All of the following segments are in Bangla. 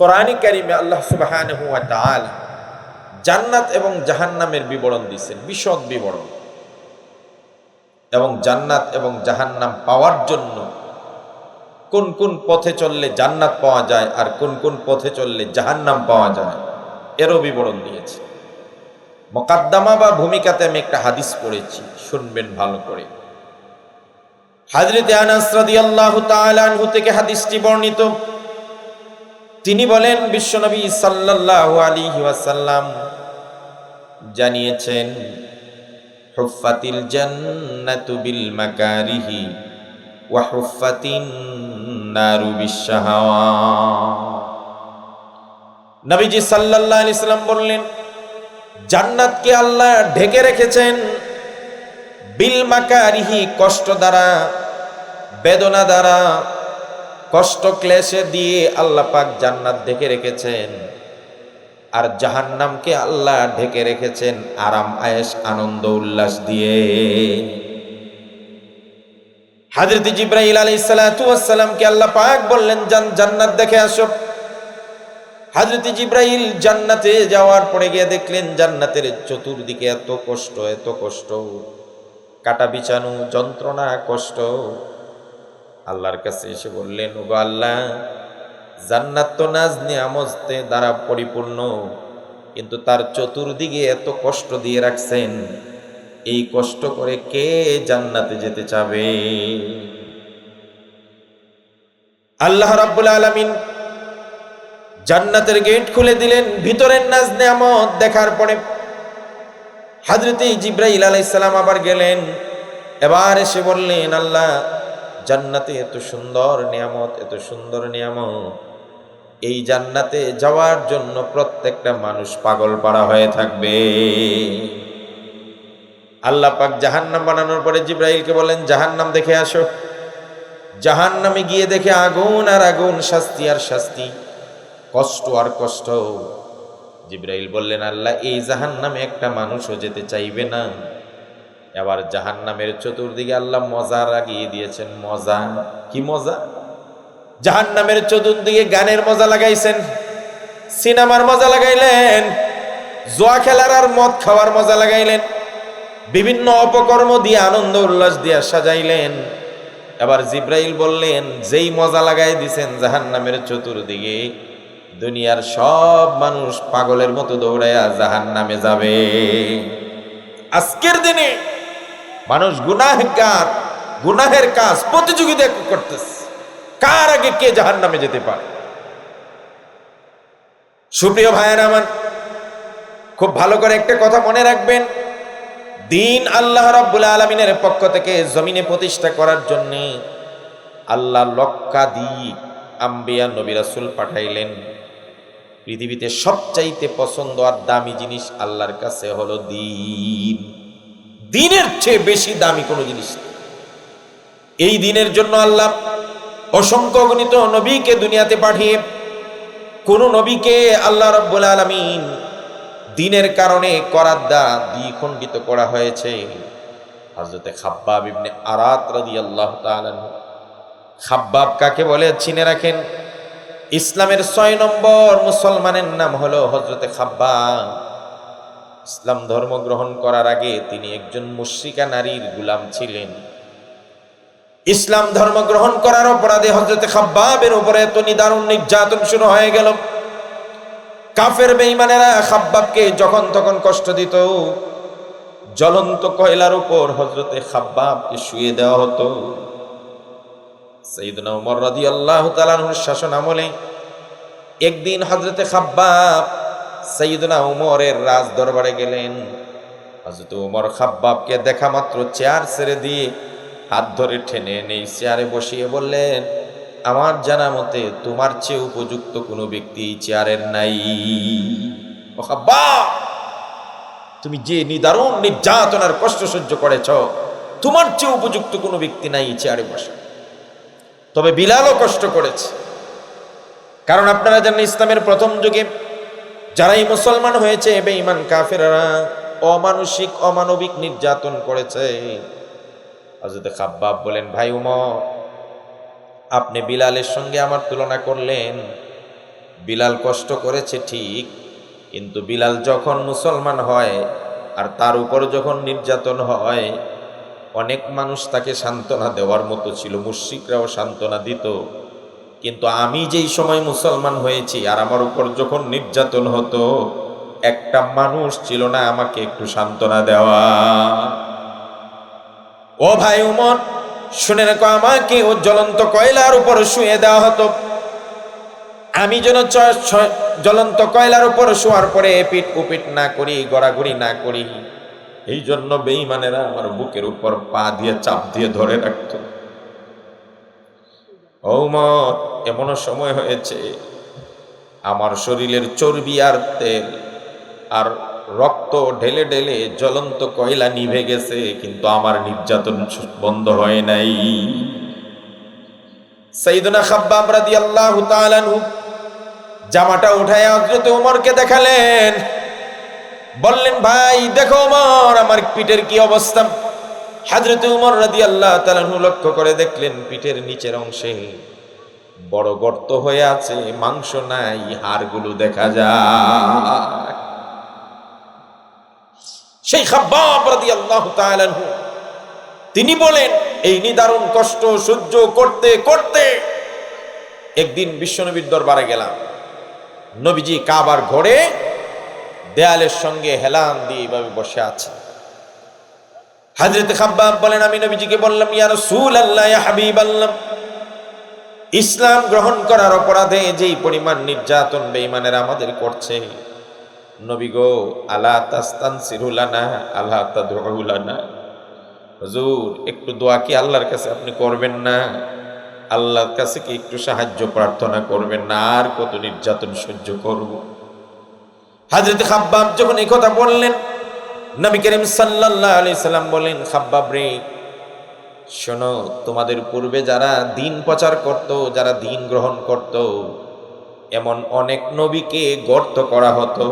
কোরআনে কারিমে আল্লাহ সুবহানাহু ওয়া তাআলা জান্নাত এবং জাহান্নামের বিবরণ দিয়েছেন, বিশদ বিবরণ। এবং জান্নাত এবং জাহান্নাম পাওয়ার জন্য কোন কোন পথে চললে জান্নাত পাওয়া যায় আর কোন কোন পথে চললে জাহান্নাম পাওয়া যায় এরও বিবরণ দিয়েছে। মুকাদ্দমা বা ভূমিকাতে আমি একটা হাদিস পড়েছি, শুনবেন ভালো করে। হযরত আনাস রাদিয়াল্লাহু তাআলা আনহু থেকে হাদিসটি বর্ণিত। তিনি বলেন, বিশ্বনবী সাল্লাল্লাহু আলাইহি ওয়াসাল্লাম জানিয়েছেন, হুফফাতিল জান্নাতু বিল মাকারিহি ওয়া হুফফাতিন নারু বিশ-শাহাওয়াত। নবীজি সাল্লাল্লাহু আলাইহি সাল্লাম বললেন, জান্নাতকে আল্লাহ ঢেকে রেখেছেন বিল মাকারিহি, কষ্ট দ্বারা, বেদনা দ্বারা, কষ্ট ক্লেশে দিয়ে আল্লাহ পাক জান্নাত ঢেকে রেখেছেন। আর জাহান্নামকে আল্লাহ ঢেকে রেখেছেন আরাম আয়েশ আনন্দ উল্লাস দিয়ে। হযরত জিবরাইল আলাইহিস সালাতু ওয়াস সালামকে আল্লাহ পাক বললেন, জান্নাত দেখে আসো। হযরত জিবরাইল জান্নাতে যাওয়ার পরে গিয়ে দেখলেন জান্নাতের চতুর্দিকে এত কষ্ট, এত কষ্ট, কাটা বিছানো, যন্ত্রণা, কষ্ট। আল্লাহর কাছে এসে বললেন, ওগো আল্লাহ, জান্নাত তো নাজ নিয়ামতে দ্বারা পরিপূর্ণ, কিন্তু তার চতুর্দিকে এত কষ্ট দিয়ে রাখছেন, এই কষ্ট করে কে জান্নাতে যেতে চাবে? আল্লাহ রাব্বুল আলামিন জান্নাতের গেট খুলে দিলেন। ভিতরের নাজ নিয়ামত দেখার পরে হযরত জিবরাইল আলাইহিস সালাম আবার গেলেন। এবার এসে বললেন, আল্লাহ, জান্নাতে এত সুন্দর নিয়ামত, এত সুন্দর নিয়ামত, এই জান্নাতে যাওয়ার জন্য প্রত্যেকটা মানুষ পাগল পাড়া হয়ে থাকবে। আল্লাহ পাক জাহান্নাম বানানোর পরে জিবরাইলকে বলেন, জাহান্নাম দেখে আসো। জাহান্নামে গিয়ে দেখে আগুন আর আগুন, শাস্তি আর শাস্তি, কষ্ট আর কষ্ট। জিবরাইল বললেন, আল্লাহ, এই জাহান্নামে একটা মানুষও যেতে চাইবে না। এবার জাহান্নামের চতুর্দিকে আল্লাহ মজা লাগিয়ে দিয়েছেন। মজা কি মজা? জাহান্নামের চতুর্দিকে গানের মজা লাগাইছেন, সিনেমার মজা লাগাইলেন, জুয়া খেলার আর মদ খাওয়ার মজা লাগাইলেন, বিভিন্ন অপকর্ম দিয়ে আনন্দ উল্লাস দিয়ে সাজাইলেন। এবার জিবরাইল বললেন, যেই মজা লাগাই দিছেন জাহান্নামের চতুর্দিকে, দুনিয়ার সব মানুষ পাগলের মতো দৌড়াইয়া জাহান্নামে যাবে। আজকের দিনে মানুষ গুনাহের কাজ প্রতিযোগিতা করতেছে, কার আগে কে জাহান্নামে যেতে পারে। সুপ্রিয় ভাইয়েরা আমার, খুব ভালো করে একটা কথা মনে রাখবেন, দিন আল্লাহ রাব্বুল আলামিনের পক্ষ থেকে জমিনে প্রতিষ্ঠা করার জন্য আল্লাহ লক্ষাধিক আম্বিয়া নবী রাসূল পাঠাইলেন। পৃথিবীতে সবচাইতে পছন্দ আর দামি জিনিস আল্লাহর কাছে হলো দ্বীন। দ্বীনের চেয়ে বেশি দামি কোনো জিনিস নেই। এই দ্বীনের জন্য আল্লাহ অসংখ্য অগণিত নবীকে দুনিয়াতে পাঠিয়ে কোন নবীকে আল্লাহ রাব্বুল আলামিন দ্বীনের কারণে করার দ্বারা দ্বিখণ্ডিত করা হয়েছে। হযরত খাব্বাব ইবনে আরাত রাদিয়াল্লাহু তাআলা আনহু। খাব্বাব কাকে বলে চিনে রাখেন? ইসলামের ৬ নম্বর মুসলমানের নাম হলো হযরত খাব্বাব। ইসলাম ধর্ম গ্রহণ করার আগে তিনি একজন মুশরিকা নারীর গোলাম ছিলেন। ইসলাম ধর্ম গ্রহণ করার অপরাধে হযরত খাব্বাবের উপরে এত নিদারুণ নির্যাতন শুরু হয়ে গেল। কাফের বেঈমানেরা খাব্বাবকে যখন তখন কষ্ট দিত। জ্বলন্ত কয়লার উপর হযরত খাব্বাবকে শুইয়ে দেওয়া হতো। সাইয়েদনা ওমর রাদিয়াল্লাহু তাআলা আনহুর শাসন আমলে একদিন হযরত খাব্বাব সাইয়েদনা ওমরের রাজ দরবারে গেলেন। হযরত ওমর খাব্বাবকে দেখা মাত্র চেয়ার ছেড়ে দিয়ে হাত ধরে টেনে এনে চেয়ারে বসিয়ে বললেন, আমার জানা মতে তোমার চেয়ে উপযুক্ত কোনো ব্যক্তি এই চেয়ারের নাই। ও খাব্বাব, তুমি যে নিদারুণ নির্যাতন আর কষ্ট সহ্য করেছ, তোমার চেয়ে উপযুক্ত কোনো ব্যক্তি নাই এই চেয়ারে বসে। তবে বিলালও কষ্ট করেছে, কারণ আপনারা জানেন ইসলামের প্রথম যুগে যারাই মুসলমান হয়েছে বেঈমান কাফেররা অমানুষিক অমানবিক নির্যাতন করেছে। হযরত খাব্বাব বলেন, ভাই ওমর, আপনি বিলালের সঙ্গে আমার তুলনা করলেন। বিলাল কষ্ট করেছে ঠিক, কিন্তু বিলাল যখন মুসলমান হয় আর তার উপর যখন নির্যাতন হয়, অনেক মানুষ তাকে সান্ত্বনা দেওয়ার মতো ছিল, মুশরিকরাও সান্ত্বনা দিত। কিন্তু আমি যেই সময় মুসলমান হয়েছি আর আমার উপর যখন নির্যাতন হতো, একটা মানুষ ছিল না আমাকে একটু সান্ত্বনা দেওয়া। ও ভাই উমর, শুনে রাখো, আমাকে ও জ্বলন্ত কয়লার উপর শুয়ে দেওয়া হতো। আমি যেন জ্বলন্ত কয়লার উপর শোয়ার পরে এপিট উপিট না করি, গড়াগড়ি না করি, এই জন্য বেঈমানেরা আমার বুকের উপর পা দিয়ে চাপ দিয়ে ধরে রাখত। ও উমর, এমনও সময় হয়েছে আমার শরীরের চর্বি আর তেল আর রক্ত ঢেলে ঢেলে জ্বলন্ত কয়লা নিভে গেছে, কিন্তু আমার নির্যাতন বন্ধ হয় নাই। সাইয়েদনা খাব্বাব রাদিয়াল্লাহু তাআলা আনহু জামাটা উঠায় হযরত ওমরকে দেখালেন, বললেন, ভাই দেখো ওমর, আমার পিঠের কি অবস্থা। হযরত ওমর রাদিয়াল্লাহু তাআলা আনহু লক্ষ্য করে দেখলেন পিঠের নিচের অংশে বড় গর্ত হয়ে আছে, মাংস নাই, হাড়গুলো দেখা যায়। সেই খাব্বাব রাদিয়াল্লাহু তাআলা আনহু তিনি বলেন, এই নিদারুণ কষ্ট সহ্য করতে করতে একদিন বিশ্বনবীর দরবারে গেলাম। নবীজি কাবার ঘরে দেয়ালের সঙ্গে হেলান দিয়ে এইভাবে বসে আছে। হযরত খাব্বাব বলেন, আমি নবীজিকে বললাম, ইয়া রাসূলুল্লাহ, ইয়া হাবিবাল্লাহ, ইসলাম গ্রহণ করার অপরাধে যেই পরিমাণ নির্যাতন বেঈমানেরা আমাদের করছে, নবী গো, আলা তাস্তানসিরু লানা, আলা তাদউ লানা, হুজুর একটু দোয়া কি আল্লাহর কাছে আপনি করবেন না? আল্লাহর কাছে কি একটু সাহায্য প্রার্থনা করবেন না? আর কত নির্যাতন সহ্য করব? হযরত খাব্বাব যখন এই কথা বললেন, নবী করিম সাল্লাল্লাহু আলাইহি সাল্লাম বলেন, খাব্বাব রে, শোনো, তোমাদের পূর্বে যারা দ্বীন প্রচার করত, যারা দ্বীন গ্রহণ করত, এমন অনেক নবীকে গর্ত করা হতো।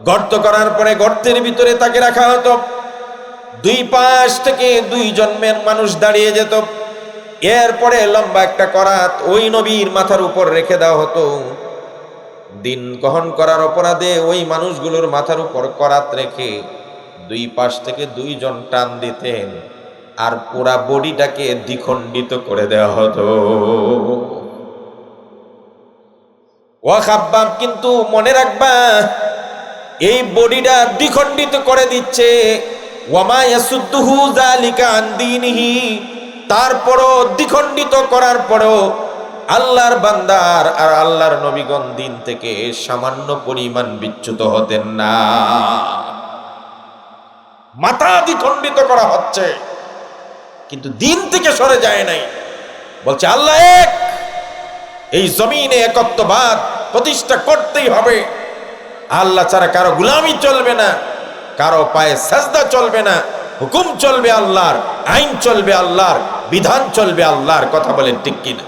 গর্ত করার পরে গর্তের ভিতরে তাকে রাখা হতো। দুই পাশ থেকে দুইজন মানুষ দাঁড়িয়ে যেত। এরপরে লম্বা একটা করাত ওই নবীর মাথার উপর রেখে দেওয়া হতো। দিন গ্রহণ করার অপরাধে ওই মানুষগুলোর মাথার উপর করাত রেখে দুই পাশ থেকে দুইজন টান দিতেন, আর পুরা বডিটাকে দ্বিখণ্ডিত করে দেওয়া হতো। ও খাব্বাব, কিন্তু মনে রাখবা, এই বডিটা দ্বিখণ্ডিত করে দিচ্ছে, ওয়ামা ইয়াসুদ্দুহু যালিকা আন দীনিহি, তারপরও দ্বিখণ্ডিত করার পরও আল্লাহর বান্দার আর আল্লাহর নবীগণ দিন থেকে সামান্য পরিমাণ বিচ্যুত হতেন না। মাথা দ্বিখণ্ডিত করা হচ্ছে, কিন্তু দিন থেকে সরে যায় নাই। বলছে আল্লাহ এক, এই জমিনে একত্ববাদ প্রতিষ্ঠা করতেই হবে। আল্লাহ ছাড়া কারো গোলামি চলবে না, কারো পায়ে সাজদা চলবে না, হুকুম চলবে আল্লাহর, আইন চলবে আল্লাহর, বিধান চলবে আল্লাহর। কথা বলেন ঠিক কিনা?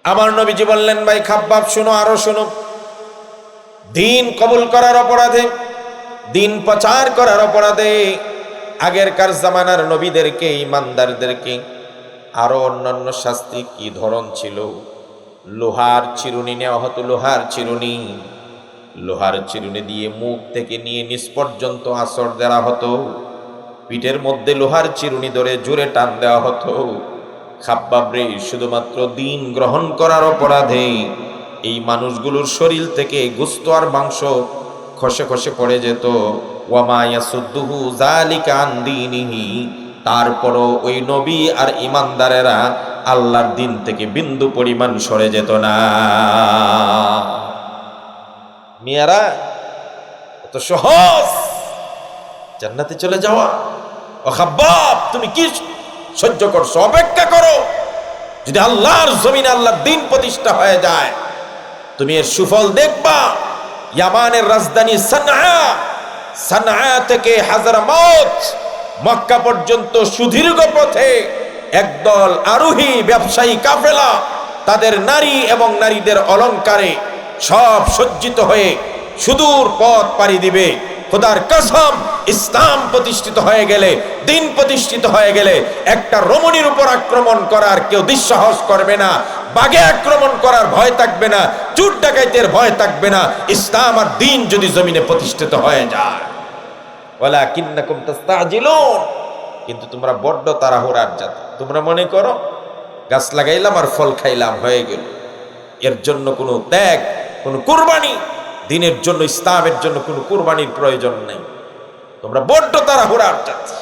আমার নবীজি বললেন, ভাই খাব্বাব শুনো, আরো শুনো, দিন কবুল করার অপরাধে, দিন প্রচার করার অপরাধে আগেরকার জামানার নবীদেরকে, ইমানদারদেরকে আরো অন্যান্য শাস্তি কি ধরন ছিল। লোহার চিরুনি নেওয়া হতো, লোহার চিরুনি, লোহার চিরুনি দিয়ে মুখ থেকে নিয়ে নিচ পর্যন্ত আঁচড় দেওয়া হতো। পিঠের মধ্যে লোহার চিরুনি ধরে জোরে টান দেওয়া হতো। খাব্বাব রে, শুধুমাত্র দিন গ্রহণ করার অপরাধে এই মানুষগুলোর শরীর থেকে গোশত আর মাংস খসে খসে পড়ে যেত। ওয়ামা ইয়াসুদ্দুহু যালিকা আন দীনিহি, তারপরও ওই নবী আর ইমানদারেরা আল্লাহর দিন থেকে বিন্দু পরিমাণ সরে যেত না। মিয়ারা, এত সহজ জান্নাতে চলে যাওয়া? ও খাব্বাব, তুমি কি সহ্য করছো? অপেক্ষা করো, যদি আল্লাহর জমিনে আল্লাহর দিন প্রতিষ্ঠা হয়ে যায়, তুমি এর সুফল দেখবা। ইয়ামানের রাজধানী সানআ, সানআ থেকে হাজরামাউত মক্কা পর্যন্ত সুদীর্ঘ পথে একদল আরোহী ব্যবসায়ী কাফেলা তাদের নারী এবং নারীদের অলংকারে সব সজ্জিত হয়ে সুদূর পথ পাড়ি দিবে। খোদার কসম, ইসলাম প্রতিষ্ঠিত হয়ে গেলে, দিন প্রতিষ্ঠিত হয়ে গেলে একটা রমণীর উপর আক্রমণ করার কেউ দুঃসাহস করবে না, বাগে আক্রমণ করার ভয় থাকবে না, চোর ডাকাইতের ভয় থাকবে না, ইসলাম আর দিন যদি জমিনে প্রতিষ্ঠিত হয়ে যায়। ওয়ালাকিন্নাকুম তাস্তাজিলুন, কিন্তু তোমরা বড্ড তাড়াহুড়ার জাতি। তোমরা মনে করো গাছ লাগাইলাম আর ফল খাইলাম, হয়ে গেল। এর জন্য কোনো ত্যাগ, কোনো কুরবানি, দিনের জন্য, ইসলামের জন্য কোনো কুরবানির প্রয়োজন নেই। তোমরা বড্ড তাড়াহুড়ার জাতি।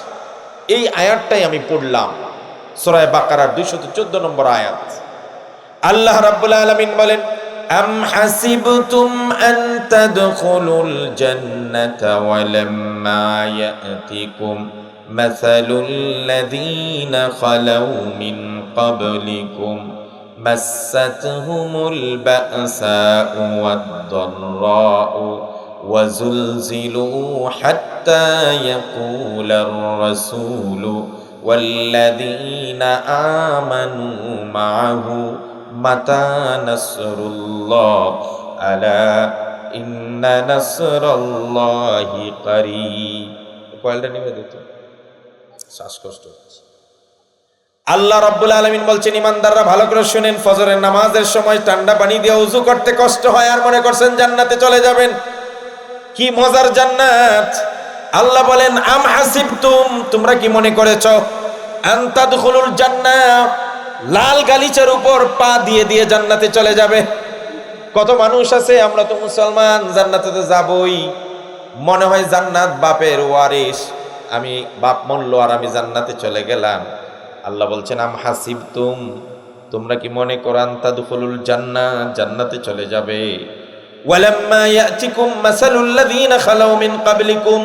এই আয়াতটাই আমি পড়লাম, সূরা বাকারার 214 নম্বর আয়াত। আল্লাহ রাব্বুল আলামিন বলেন, আম হাসিবতুম আন তাদখুলুল জান্নাতা ওয়া লাম্মা ইয়াতিকুম মাসালুল লাযীনা খালাউ মিন ক্বাবলিকুম মাসাতহুমুল বা'সাউ ওয়াদ-দাররাউ ওয়া যুলজিলু হাত্তা ইয়াকুলার রাসূলু ওয়াল্লাযীনা আমানু মা'আহু মাতা নাসরুল্লাহ আলা ইন্না নাসরাল্লাহি করিব। কয়টা নিবে দিত, শ্বাসকষ্ট হচ্ছে। আল্লাহ রাব্বুল আলামিন বলছেন, ইমানদাররা ভালো করে শুনেন, ফজরের নামাজের সময় ঠান্ডা পানি দিয়ে ওযু করতে কষ্ট হয় আর মনে করছেন জান্নাতে চলে যাবেন। কি মজার জান্নাত! আল্লাহ বলেন, আম হাসিবতুম, তোমরা কি মনে করেছো, আন তাদখুলুল জান্নাহ, লাল গালিচার উপর পা দিয়ে দিয়ে জান্নাতে চলে যাবে। কত মানুষ আছে, আমরা তো মুসলমান, জান্নাতে তো যাবই, মনে হয় জান্নাত বাপের ওয়ারিস, আমি বাপ মরল আর আমি জান্নাতে চলে গেলাম। আল্লাহ বলছেন, আম হাসিবতুম, তোমরা কি মনে করো, আন তাদখুলুল জান্নাহ, জান্নাতে চলে যাবে। ওয়ালাম্মা ইয়াতিকুম মাসালুল লাযীনা খালাউ মিন ক্বাবলিকুম,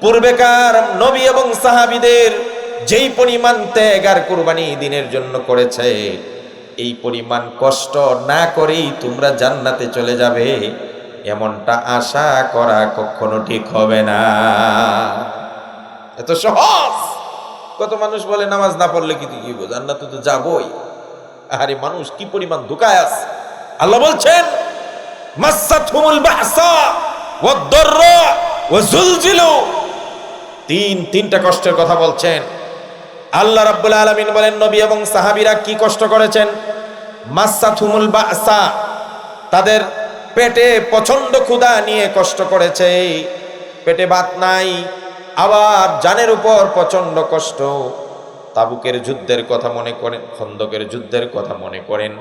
পূর্বেকার নবী এবং সাহাবীদের যেই পরিমাণ ত্যাগ আর কুরবানি দিনের জন্য করেছে, এই পরিমাণ কষ্ট না করেই তোমরা জান্নাতে চলে যাবে, এমনটা আশা করা কখনো ঠিক হবে না। এত সহজ! কত মানুষ বলে নামাজ না পড়লে কি দিব, জান্নাতে তো যাবই। আরে মানুষ কি পরিমাণ ধোঁকায় আছে! আল্লাহ বলছেন, মাসাতহুমুল বা'সা ওয়াদ-দাররা ওয়া যুলজিলু, তিনটা কষ্টের কথা বলছেন। আল্লাহ রাব্বুল আলামিন বলেন, নবী এবং সাহাবীরা কি কষ্ট করেছেন? মাসাতহুমুল বা'সা, তাদের পেটে প্রচন্ড ক্ষুধা নিয়ে কষ্ট করেছে, পেটে ভাত নাই, আবার জানের উপর প্রচন্ড কষ্ট। তাবুকের যুদ্ধের কথা মনে করেন, খন্দকের যুদ্ধের কথা মনে করেন।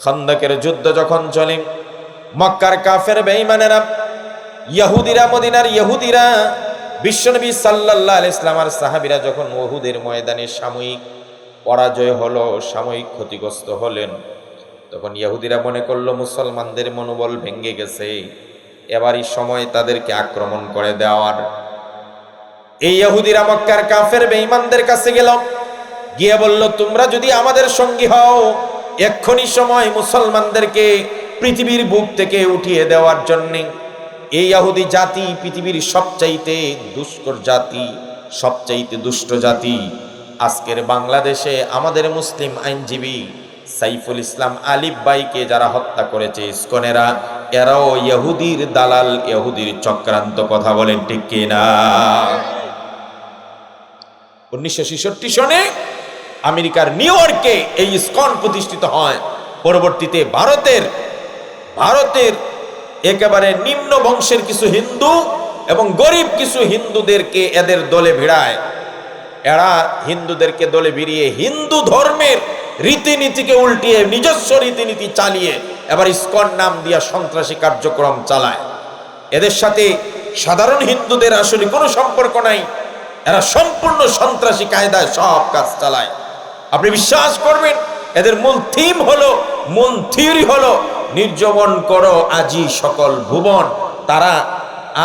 খন্দকের যুদ্ধ যখন চলে, মক্কার কাফের বেঈমানেরা, ইহুদিরা, মদিনার ইহুদিরা, বিশ্বনবী সাল্লাল্লাহু আলাইহি ওয়াসাল্লাম আর সাহাবীরা যখন উহুদের ময়দানে সাময়িক পরাজয় হলো, সাময়িক ক্ষতিগ্রস্ত হলেন, তখন ইহুদিরা মনে করলো মুসলমানদের মনোবল ভেঙে গেছে, এবারই সময় তাদেরকে আক্রমণ করে দেওয়ার। এই ইহুদিরা মক্কার কাফের বেঈমানদের কাছে গেল, গিয়ে বলল, তোমরা যদি আমাদের সঙ্গী হও, এক্ষুনি সময় মুসলমানদেরকে পৃথিবীর বুক থেকে উঠিয়ে দেওয়ার জন্য। এই ইহুদি জাতি পৃথিবীর সবচাইতে দুষ্কর জাতি, সবচাইতে দুষ্ট জাতি। আজকের বাংলাদেশে আমাদের মুসলিম আইনজীবী সাইফুল ইসলাম আলিফ ভাইকে যারা হত্যা করেছে ইসকনেরা, এরাও ইহুদির দালাল, ইহুদির চক্রান্ত। কথা বলেন ঠিক কিনা? 1966 সনে আমেরিকার নিউ ইয়র্কে এই ইসকন প্রতিষ্ঠিত হয়। পরবর্তীতে ভারতের একেবারে নিম্ন বংশের কিছু হিন্দু এবং গরিব কিছু হিন্দুদেরকে এদের দলে ভিড়ায়। এরা হিন্দুদেরকে দলে ভিড়িয়ে হিন্দু ধর্মের রীতিনীতিকে উল্টিয়ে নিজস্ব রীতিনীতি চালিয়ে এবার ইসকন নাম দিয়া সন্ত্রাসী কার্যক্রম চালায়। এদের সাথে সাধারণ হিন্দুদের আসলে কোনো সম্পর্ক নাই, এরা সম্পূর্ণ সন্ত্রাসী কায়দায় সব কাজ চালায়। আপনি বিশ্বাস করবেন, এদের মূল থিম হলো, মূল থিওরি হলো, নির্জীবন করো আজি সকল ভুবন। তারা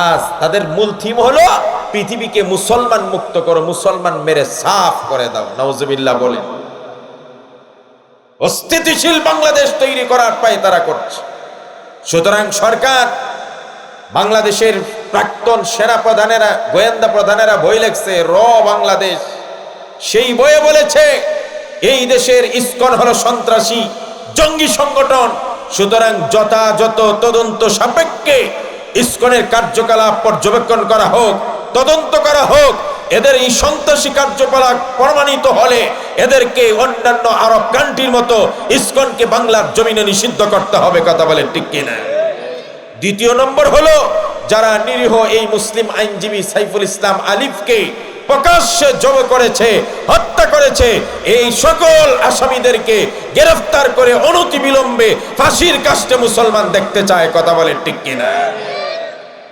আজ তাদের মূল থিম হলো পৃথিবীকে মুসলমান মুক্ত করো, মুসলমান মেরে সাফ করে দাও। নাউজুবিল্লাহ বলে অস্থিতিশীল বাংলাদেশ তৈরি করার পায় তারা করছে। সুতরাং সরকার, বাংলাদেশের প্রাক্তন সেনা প্রধানেরা, গোয়েন্দা প্রধানেরা বই লেখছে, র বাংলাদেশ, সেই বইয়ে বলেছে এই দেশের ইসকন হলো সন্ত্রাসী জঙ্গি সংগঠন। সুতরাং যথাযথ তদন্ত সাপেক্ষে ইসকনের কার্যকলাপ পর্যবেক্ষণ করা হোক, তদন্ত করা হোক। এদের এই সন্ত্রাসী কার্যকলাপ প্রমাণিত হলে এদেরকে অন্যান্য আরব কান্ট্রির মতো ইসকনকে বাংলার জমিনে নিষিদ্ধ করতে হবে। কথা বলে ঠিক কিনা? দ্বিতীয় নম্বর হলো, যারা নিরীহ এই মুসলিম আইনজীবী সাইফুল ইসলাম আলিফকে প্রকাশ্যে জব করেছে, হত্যা করেছে, এই সকল আসামিদেরকে গ্রেফতার করে অনতিবিলম্বে ফাঁসির কাস্টে মুসলমান দেখতে চায়। কথা বলে ঠিক কিনা?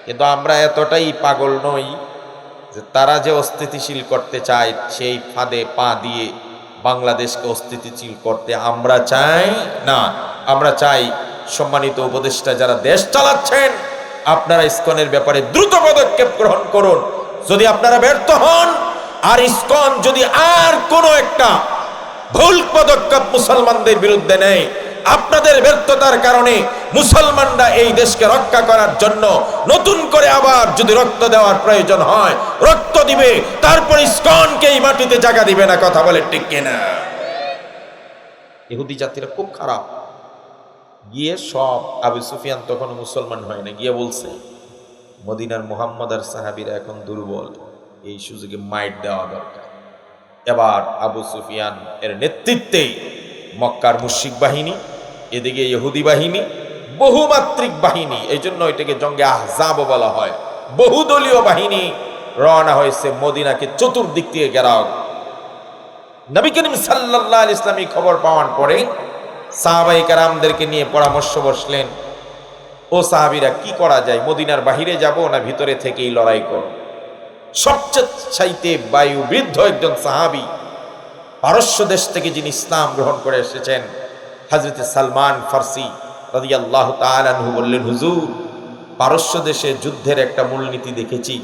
কিন্তু আমরা এতটাই পাগল নই যে তারা যে অস্থিতিশীল করতে চায় সেই ফাঁদে পা দিয়ে বাংলাদেশকে অস্থিতিশীল করতে আমরা চাই না। আমরা চাই সম্মানিত উপদেষ্টা যারা দেশ চালাচ্ছেন, আপনারা ইসকনের ব্যাপারে দ্রুত পদক্ষেপ গ্রহণ করুন। যদি আপনারা ব্যর্থ হন আর ইসকন যদি আর কোনো একটা ভুল পদক্ষেপ মুসলমানদের বিরুদ্ধে নেয়, আপনাদের ব্যর্থতার কারণে মুসলমানরা এই দেশকে রক্ষা করার জন্য নতুন করে আবার যদি রক্ত দেওয়ার প্রয়োজন হয় রক্ত দিবে, তারপর ইসকনকে এই মাটিতে জায়গা দিবে না। কথা বলে ঠিক কিনা? ইহুদি জাতিরা খুব খারাপ। গিয়ে সব, আবু সুফিয়ান তখন মুসলমান হয় না, গিয়ে বলছে মদিনার মুহাম্মদ আর সাহাবীরা এখন দুর্বল, এই সুযোগে মাইট দেওয়া দরকার। এবার আবু সুফিয়ান এর নেতৃত্বে মক্কার মুশরিক বাহিনী, এদিকে ইহুদি বাহিনী, বহুমাত্রিক বাহিনী, এই জন্য এটাকে জঙ্গে আহজাব বলা হয়, বহুদলীয় বাহিনী রওনা হয়েছে মদিনাকে চতুর্দিক দিয়ে ঘেরাও। নবী করিম সাল্লাল্লাহু আলাইহি ওয়াসাল্লাম এই খবর পাওয়ার পরে সাহাবায়ে কেরামদেরকে নিয়ে পরামর্শ বসলেন, ও সাহাবীরা কি করা যায়, মদিনার বাহিরে যাব না ভিতরে থেকেই লড়াই করব? সবচেয়ে চাইতে বায়ু বৃদ্ধ একজন সাহাবী, পারস্য দেশ থেকে যিনি ইসলাম গ্রহণ করে এসেছেন, হযরত সালমান ফারসি রাদিয়াল্লাহু তাআলা আনহু বললেন, হুজুর, পারস্য দেশে যুদ্ধের একটা মূলনীতি দেখেছি,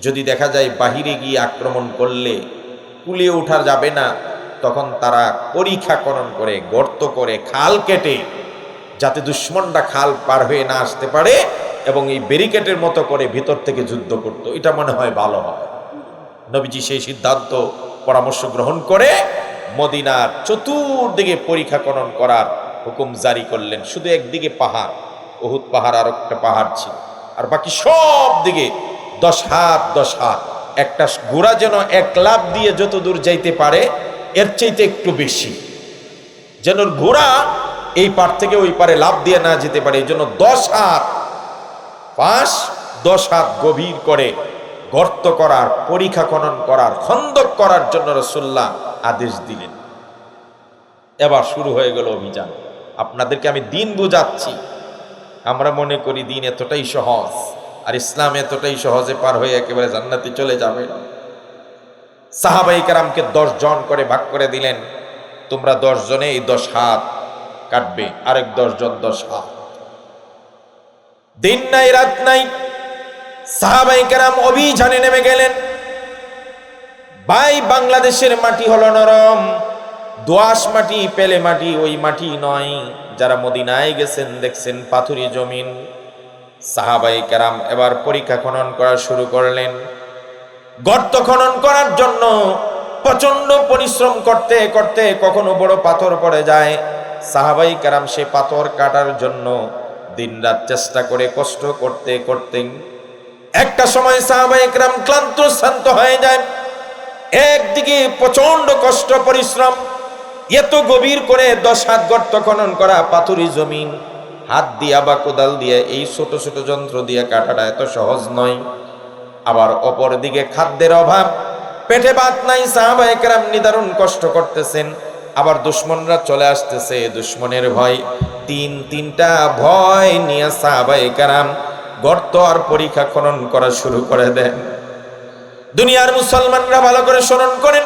যদি দেখা যায় বাহিরে গিয়ে আক্রমণ করলে কুলিয়ে ওঠা যাবে না, তখন তারা পরীক্ষা খনন করে, গর্ত করে, খাল কেটে, যাতে দুশ্মনরা খাল পার হয়ে না আসতে পারে এবং এই ব্যারিকেডের মতো করে ভিতর থেকে যুদ্ধ করতো। এটা মনে হয় ভালো হয়। নবীজি সেই সিদ্ধান্ত পরামর্শ গ্রহণ করে মদিনার চতুর্দিকে পরীক্ষা খনন করার হুকুম জারি করলেন। শুধু একদিকে পাহাড়, উহুদ পাহাড় আর একটা পাহাড় ছিল, আর বাকি সব দিকে 10 হাত 10 হাত, একটা ঘোড়া যেন এক লাফ দিয়ে যত দূর যাইতে পারে এর চাইতে একটু বেশি, যেন ঘোড়া এই পার থেকে ওই পারে লাফ দিয়ে না যেতে পারে, এই জন্য 10 হাত 10 হাত গভীর করে গর্ত করার, পরীক্ষা খনন করার, খন্দক করার জন্য রাসূলুল্লাহ আদেশ দিলেন। এবার শুরু হয়ে গেল অভিযান। আপনাদেরকে আমি দিন বুঝাচ্ছি, আমরা মনে করি দিন এতটাই সহজ, আর ইসলাম এতটাই সহজে পার হয়ে একেবারে জান্নাতে চলে যাবে। সাহাবায়ে কেরামকে 10 জন করে ভাগ করে দিলেন, তোমরা 10 জনে এই 10 হাত কাটবে, আরেক 10 জন 10 হাত। দিন নাই রাত নাই সাহাবায়ে কেরাম অভিযানে নেমে গেলেন। ভাই, বাংলাদেশের মাটি হলো নরম, দোআঁশ মাটি, পেলে মাটি, ওই মাটি নয়। যারা মদিনায় গেছেন দেখছেন পাথুরি জমিন। সাহাবায়ে কেরাম এবার পরীক্ষা খনন করা শুরু করলেন। গর্ত খনন করার জন্য প্রচন্ড পরিশ্রম করতে করতে কখনো বড় পাথর পড়ে যায়। সাহাবায়ে কেরাম সে পাথর কাটার জন্য দিনরাত চেষ্টা করে কষ্ট করতে করতে একটা সময় সাহাবায়ে কেরাম ক্লান্ত শ্রান্ত হয়ে যায়। একদিকে প্রচন্ড কষ্ট পরিশ্রম, এত গভীর করে 10 হাত গর্ত খনন করা পাথুরি জমিন, হাত দিয়া বা কোদাল দিয়ে এই ছোট ছোট যন্ত্র দিয়ে কাটাটা এত সহজ নয়। আবার অপর দিকে খাদ্যের অভাব, পেটে ভাত নাই, সাহাবায়ে কেরাম নিদারুণ কষ্ট করতেছেন। আবার দুশমনরা চলে আসতেছে, দুশমনের ভয়, তিনটা ভয় নিয়ে সাহাবায়ে কেরাম গর্ত আর পরীক্ষা খনন করা শুরু করে দেন। দুনিয়ার মুসলমানরা ভালো করে স্মরণ করেন,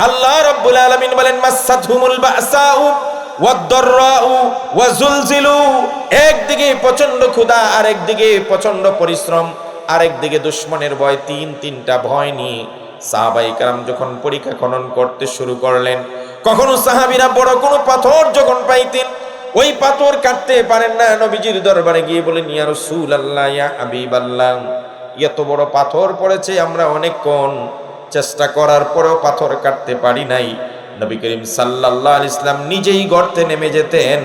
আল্লাহ রাব্বুল আলামিন বলেন, মাসাতহুমুল বাসাউ ওয়াদ-দাররাউ ওয়াজুলজিলু। একদিকে প্রচন্ড ক্ষুধা, আর একদিকে প্রচন্ড পরিশ্রম, আরেকদিকে দুশমনের ভয়, তিনটা ভয় নিয়ে সাহাবায়ে কেরাম যখন পরীক্ষা খনন করতে শুরু করলেন, কখনো সাহাবীরা বড় কোনো পাথর যখন পাইতেন, ওই পাথর কাটতে পারেন না, নবীজির দরবারে গিয়ে বলেন, ইয়া রাসূলুল্লাহ, ইয়া হাবিবাল্লাহ, এত বড় পাথর পড়েছে, আমরা অনেকক্ষণ চেষ্টা করার পরেও পাথর কাটতে পারি নাই। নবী করিম সাল্লাল্লাহু আলাইহি ওয়াসাল্লাম নিজেই গর্তে নেমে যেতেন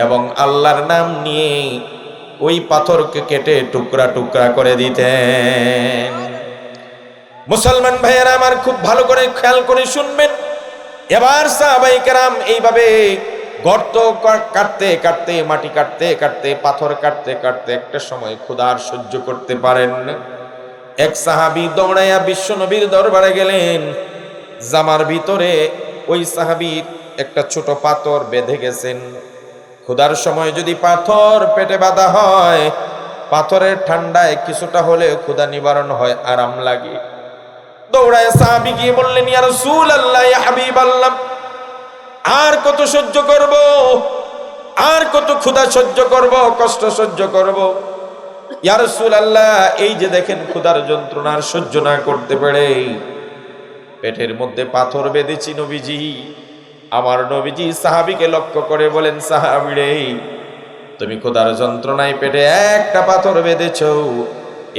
এবং আল্লাহর নাম নিয়ে ওই পাথরকে কেটে টুকরা টুকরা করে দিতেন। মুসলমান ভাইয়েরা আমার, খুব ভালো করে খেয়াল করে শুনবেন। এবার সাহাবায়ে কেরাম এইভাবে গর্ত কাটতে কাটতে, মাটি কাটতে কাটতে, পাথর কাটতে কাটতে একটা সময় ক্ষুধার সহ্য করতে পারেন না। এক সাহাবী দৌড়াইয়া বিশ্ব নবীর দরবারে গেলেন। জামার ভিতরে ওই সাহাবী একটা ছোট পাথর বেঁধে গেছেন। ক্ষুধার সময় যদি পাথর পেটে বাঁধা হয়, পাথরের ঠান্ডায় কিছুটা হলে ক্ষুধা নিবারণ হয়, আরাম লাগে। দৌড়ায় সাহাবী গিয়ে বললেন, ইয়া রাসূলুল্লাহ, ইয়া হাবিবাল্লাহ, আর কত সহ্য করব, আর কত ক্ষুধা সহ্য করব, কষ্ট সহ্য করব। ইয়া রাসূলুল্লাহ, এই যে দেখেন ক্ষুধার যন্ত্রণা সহ্য না করতে পেরে পেটের মধ্যে পাথর বেঁধেছি নবীজি। আমার নবীজি সাহাবীকে লক্ষ্য করে বলেন, সাহাবী রে, তুমি ক্ষুধার যন্ত্রণায় পেটে একটা পাথর বেঁধেছো,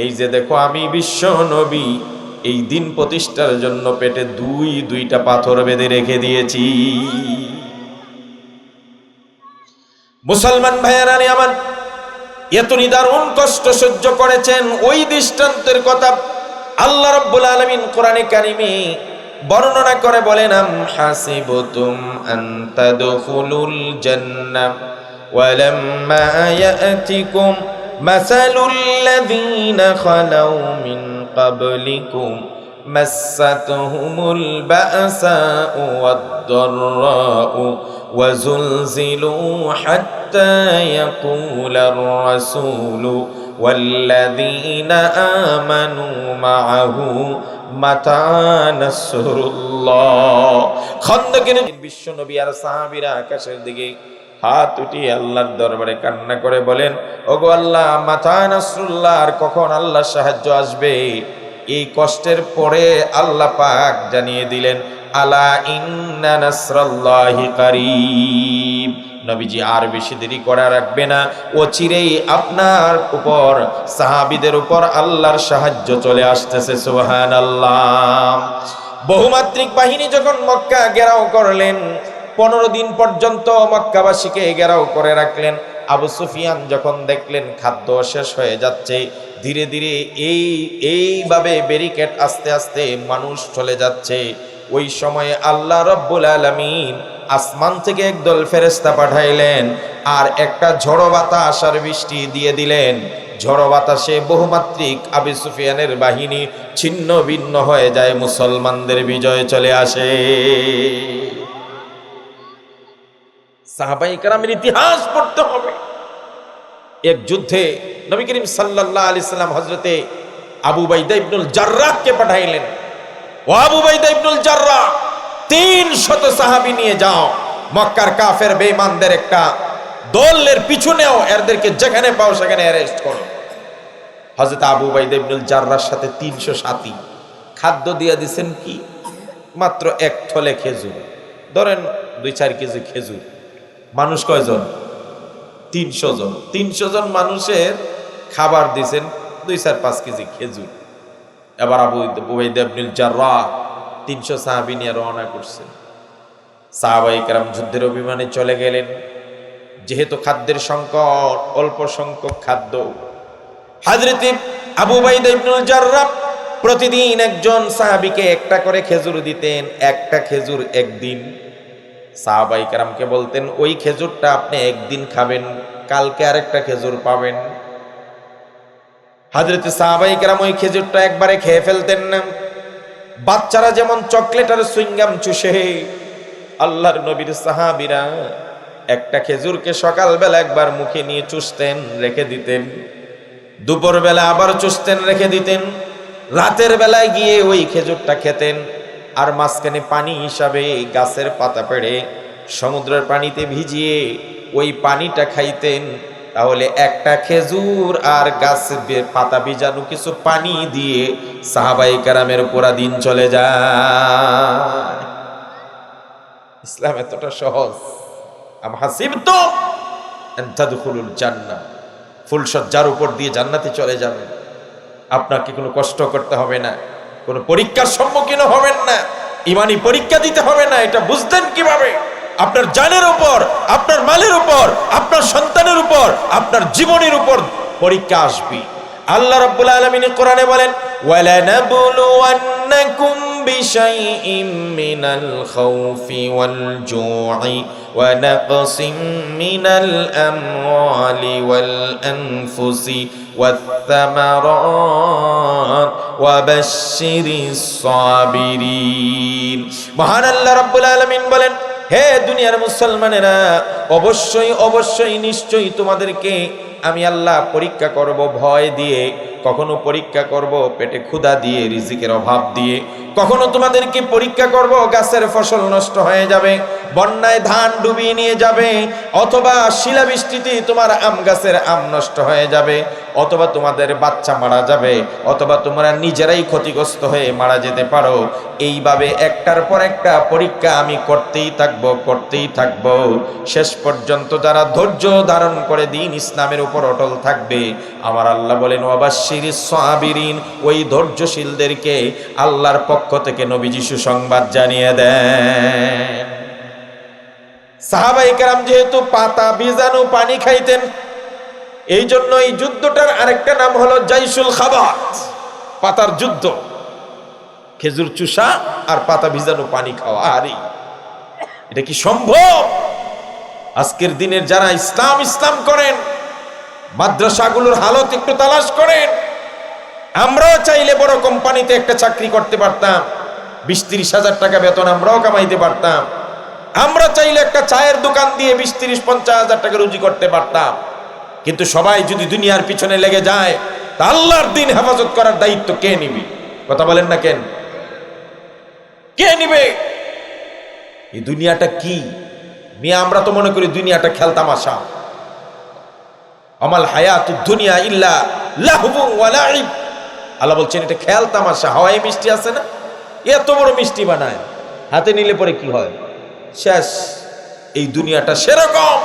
এই যে দেখো আমি বিশ্ব নবী এই দিন প্রতিষ্ঠার জন্য পেটে দুইটা পাথর বেঁধে রেখে দিয়েছি। মুসলমান ভাইয়েরা আমার, এত নিদারুণ কষ্ট সহ্য করেছেন, ওই দৃষ্টান্তের কথা আল্লাহ রাব্বুল আলামিন কোরআনে কারিমে বর্ণনা করে বলেন, আম হাসিবতুম আন তাদখুলুল জান্নাহ ওয়ালাম্মা ইয়াতিকুম মাসালুল লাযীনা খালাউ মিন ক্বাবলিকুম মাসাতহুমুল বাসাউ ওয়াদ-দাররাউ ওয়াযুলজিলু হাত্তা ইয়াকুলার রাসূলু ওয়াল্লাযীনা আমানু মাআহু মাতা নাসরুল্লাহ। খন্দকের বিশ্ব নবী আর সাহাবীরা আকাশের দিকে হাত উঠিয়ে আল্লাহর দরবারে কান্না করে বলেন, ওগো আল্লাহ, মাতা নাসরুল্লাহ, আর কখন আল্লাহর সাহায্য আসবে? এই কষ্টের পরে আল্লাহ পাক জানিয়ে দিলেন, আলা ইন্না নাসরাল্লাহি কারীব। নবীজি আর বেশি দেরি করা রাখবে না, অচিরেই আপনার উপর, সাহাবীদের উপর আল্লাহর সাহায্য চলে আসতেছে। সুবহানাল্লাহ। বহুমাত্রিক বাহিনী যখন মক্কা ঘেরাও করলেন, 15 দিন পর্যন্ত মক্কাবাসীকে ঘেরাও করে রাখলেন। আবু সুফিয়ান যখন দেখলেন খাদ্য শেষ হয়ে যাচ্ছে, ধীরে ধীরে এইভাবে ব্যারিকেড আস্তে আস্তে মানুষ চলে যাচ্ছে, ওই সময়ে আল্লাহ রাব্বুল আলামিন আসমান থেকে একদল ফেরেশতা পাঠাইলেন আর একটা ঝড়ো বাতাস আর বৃষ্টি দিয়ে দিলেন। ঝড়ো বাতাসে বহুমাত্রিক আবু সুফিয়ানের বাহিনী ছিন্ন ভিন্ন হয়ে যায়, মুসলমানদের বিজয় চলে আসে। সাহাবায়ে কেরামের ইতিহাস পড়তে হবে। এক যুদ্ধে নবী করিম সাল্লাল্লাহু আলাইহি সাল্লাম হযরতে আবু উবাইদা ইবনুল জাররাহকে পাঠাইলেন, ও আবু উবাইদা ইবনুল জাররাহ, 300 সাহাবী নিয়ে যাও, মক্কার কাফের বেঈমানদের একটা দলের পিছু নেও, এদেরকে যেখানে পাও সেখানে অ্যারেস্ট করো। হযরত আবু উবাইদা ইবনুল জাররাহর সাথে 300 সাথী, খাদ্য দিয়ে দিয়েছেন কি মাত্র এক থলে খেজুর, ধরেন 2-4 কেজি খেজুর। মানুষ কয়জন? 300 জন। 300 জন মানুষের খাবার দিয়েছেন 2-4-5 কেজি খেজুর। এবার আবু উবাইদা ইবনুল জাররাহ 300 সাহাবী নিয়ে রওনা করছেন। সাহাবায়ে কেরাম যুদ্ধের অভিমানে চলে গেলেন। যেহেতু খাদ্যের সংকট, অল্প সংখ্যক খাদ্য, হযরতে আবু উবাইদা ইবনুল জাররাহ প্রতিদিন একজন সাহাবীকে একটা করে খেজুর দিতেন, একটা খেজুর একদিন। সাহাবায়ে কেরামকে বলতেন, ওই খেজুরটা আপনি একদিন খাবেন, কালকে আরেকটা খেজুর পাবেন। হযরতে সাহাবায়ে কেরাম ওই খেজুরটা একবারে খেয়ে ফেলতেন না। বাচ্চারা যেমন চকলেট আর সুইংগাম চুষে, আল্লাহর নবীর সাহাবীরা একটা খেজুরকে সকালবেলা একবার মুখে নিয়ে চুষতেন, রেখে দিতেন, দুপুরবেলা আবার চুষতেন, রেখে দিতেন, রাতের বেলায় গিয়ে ওই খেজুরটা খেতেন। আর মাঝখানে পানি হিসাবে গাছের পাতা পেড়ে সমুদ্রের পানিতে ভিজিয়ে ওই পানিটা খাইতেন। তাহলে একটা খেজুর আর গাছের পাতা ভিজানো কিছু পানি দিয়ে সাহাবায়ে কেরামের পুরা দিন চলে যায়। ইসলাম এতটা সহজ। আম হাসিবতুম আন তাদখুলুল জান্নাহ, ফুলসজ্জার উপর দিয়ে জান্নাতে চলে যাবেন, আপনাকে কোনো কষ্ট করতে হবে না, কোনো পরীক্ষার সম্মুখীন হবেন না, ইমানি পরীক্ষা দিতে হবে না। এটা বুঝতেন কিভাবে? আপনার জানের উপর, আপনার মালের উপর, আপনার সন্তানের উপর, আপনার জীবনের উপর পরীক্ষা আসবে। আল্লাহ রাব্বুল আলামিন কোরআনে বলেন, ওয়ালানাবলুওয়ান্নাকুম বিশাইইম মিনাল খাউফি ওয়াল জু'i ওয়া নাকসিম মিনাল আমওয়ালি ওয়াল আনফুসি ওয়াথ থামারাত ওয়া বাশশিরিস সাবিরিন। মহান আল্লাহ রাব্বুল আলামিন বলেন, হে দুনিয়ার মুসলমানেরা, অবশ্যই অবশ্যই নিশ্চয়ই তোমাদেরকে আমি আল্লাহ পরীক্ষা করব ভয় দিয়ে, কখনো পরীক্ষা করব পেটে ক্ষুধা দিয়ে, রিজিকের অভাব দিয়ে, কখনো তোমাদেরকে পরীক্ষা করব গাছের ফসল নষ্ট হয়ে যাবে, বন্যায় ধান ডুবিয়ে নিয়ে যাবে, অথবা শিলাবৃষ্টিতে তোমার আম গাছের আম নষ্ট হয়ে যাবে, অথবা তোমাদের বাচ্চা মারা যাবে, অথবা তোমরা নিজেরাই ক্ষতিগ্রস্ত হয়ে মারা যেতে পারো। এইভাবে একটার পর একটা পরীক্ষা আমি করতেই থাকবো। শেষ পর্যন্ত যারা ধৈর্য ধারণ করে দিন ইসলামের উপর অটল থাকবে, আমার আল্লাহ বলেন ওয়াবাশশিরিস সাবিরিন, ওই ধৈর্যশীলদেরকে আল্লাহর পক্ষ থেকে নবীজি সুসংবাদ জানিয়ে দেন। সাহাবায়ে কেরাম যেহেতু পাতা ভিজানো পানি খাইতেন, এই জন্য এই যুদ্ধটার আরেকটা নাম হলো জাইশুল খাবাত, পাতার যুদ্ধ। খেজুর চুষা আর পাতা ভিজানো পানি খাওয়া, আরে এটা কি সম্ভব? আজকের দিনের যারা ইসলাম করেন, মাদ্রাসাগুলোর হালত একটু তালাশ করেন। আমরাও চাইলে বড় কোম্পানিতে একটা চাকরি করতে পারতাম, 20-30 হাজার টাকা বেতন আমরাও কামাইতে পারতাম। আমরা চাইলে একটা চায়ের দোকান দিয়ে 20-30-50 হাজার টাকা রুজি করতে পারতাম। কিন্তু সবাই যদি দুনিয়ার পিছনে লেগে যায়, তা আল্লাহর দ্বীন হেফাজত করার দায়িত্ব কে নিবে? কথা বলেন না কেন? কে নিবে? এই দুনিয়াটা কি মিয়া? আমরা তো মনে করি দুনিয়াটা খেলতামাশা। আমাল হায়াতুদ দুনিয়া ইল্লা লাহবু ওয়া লাইব। আল্লাহ বলছেন এটা খেলতামাশা। হাওয়াই মিষ্টি আছে না, এত বড় মিষ্টি বানায়, হাতে নিলে পরে কি হয়? শেষ। এই দুনিয়াটা সেরকম।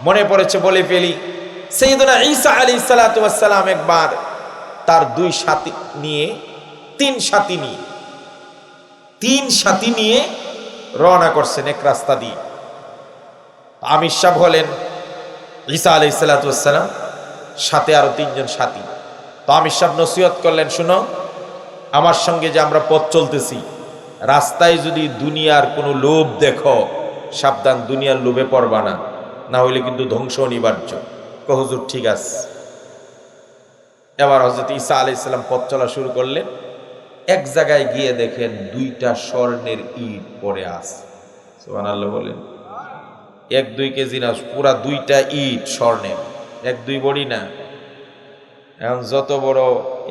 মনে পড়েছে, বলে ফেলি, সাইয়েদনা ঈসা আলাইহিস সালাতু ওয়াস সালাম একবার তার 2 সাথী নিয়ে 3 সাথী নিয়ে রওনা করছেন এক রাস্তা দিয়ে। আমির সাহেব হলেন ঈসা আলাইহিস সালাতু ওয়াস সালাম, সাথে আরো 3 জন সাথী। তো আমির সাহেব নসিহত করলেন, শুনো, আমার সঙ্গে যে আমরা পথ চলতেছি, রাস্তায় যদি দুনিয়ার কোনো লোভ দেখো, সাবধান, দুনিয়ার লোভে পড়বা না, না হইলে কিন্তু ধ্বংস অনিবার্য। হুজুর ঠিক আছে। এবার হযরত ঈসা আলাইহিস সালাম পথ চলা শুরু করলেন। এক জায়গায় গিয়ে দেখেন 2টা স্বর্ণের ইট পড়ে আছে। সুবহানাল্লাহ বলেন। 1-2 কেজি না, পুরা 2টা ইট স্বর্ণের। 1-2 বড়ি না। এখন যত বড়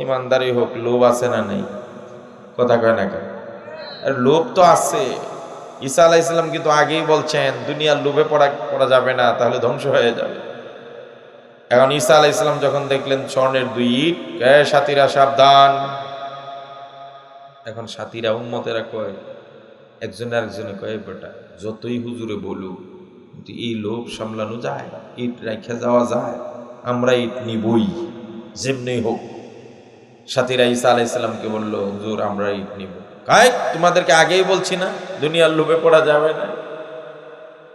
ইমানদারি হোক, লোভ আছে না নেই? কথা কয় না কেন? আর লোভ তো আছে। ঈসা আলাইহিস সালাম কিন্তু আগেই বলছেন দুনিয়ার লোভে পড়া যাবে না, তাহলে ধ্বংস হয়ে যাবে। এখন ঈসা আলাইহিস সালাম যখন দেখলেন স্বর্ণের 2 ইট, সাথীরা সাবধান। এখন সাথীরা উম্মতেরা কয়, একজন আরেকজনে কয়, বেটা যতই হুজুরে বলুক, কিন্তু এই লোভ সামলানো যায়? ইট রাখা যাওয়া যায়? আমরা ইট নিবই যেমনি হোক। সাথীরা ঈসা আলাইহিস সালামকে বলল, হুজুর আমরা ইট নিব। কাই তোমাদেরকে আগেই বলছি না দুনিয়ার লোভে পড়া যাবে না,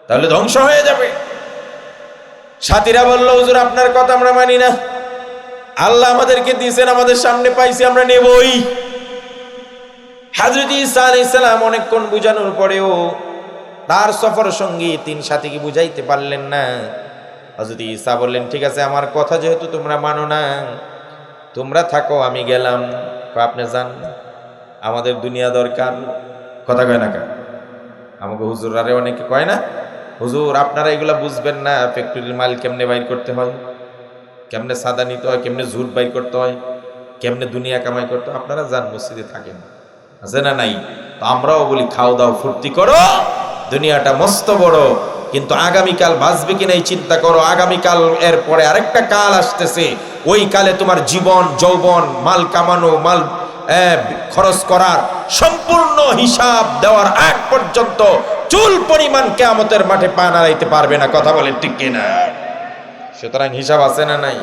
তাহলে ধ্বংস হয়ে যাবে। সাথীরা বলল, হুজুর আপনার কথা আমরা মানি না, আল্লাহ আমাদেরকে দিয়েছেন, আমাদের সামনে পাইছি, আমরা নেবই। হযরত ঈসা আলাইহিস সালাম অনেকক্ষণ বুঝানোর পরেও তার সফর সঙ্গী 3 সাথীকে বুঝাইতে পারলেন না। হযরত ঈসা বললেন, ঠিক আছে, আমার কথা যেহেতু তোমরা মানো না, তোমরা থাকো, আমি গেলাম। আপনি যান, আমাদের দুনিয়া দরকার। কথা কয় না কেন? আমাকে হুজুর আরে অনেকে কয় না, হুজুর আপনারা এগুলা বুঝবেন না, ফ্যাক্টরির মাল কেমনে বাইর করতে হয়, কেমনে সাদা নিতে হয়, কেমনে ঝুট বাইর করতে হয়, কেমনে দুনিয়া কামাই করতে হয়। আপনারা যান, মসজিদে থাকেন, আছে না নাই? তো আমরাও বলি, খাও দাও ফুর্তি করো, দুনিয়াটা মস্ত বড়, কিন্তু আগামীকাল বাঁচবে কিনা এই চিন্তা করো। আগামীকাল এর পরে আরেকটা কাল আসতেছে, ওই কালে তোমার জীবন যৌবন, মাল কামানো, মাল খরচ করার সম্পূর্ণ হিসাব দেওয়ার আগ পর্যন্ত চুল পরিমাণ কিয়ামতের মাঠে পা নাড়াইতে পারবে না। কথা বলেন ঠিক কিনা? সুতরাং হিসাব আছে না নাই?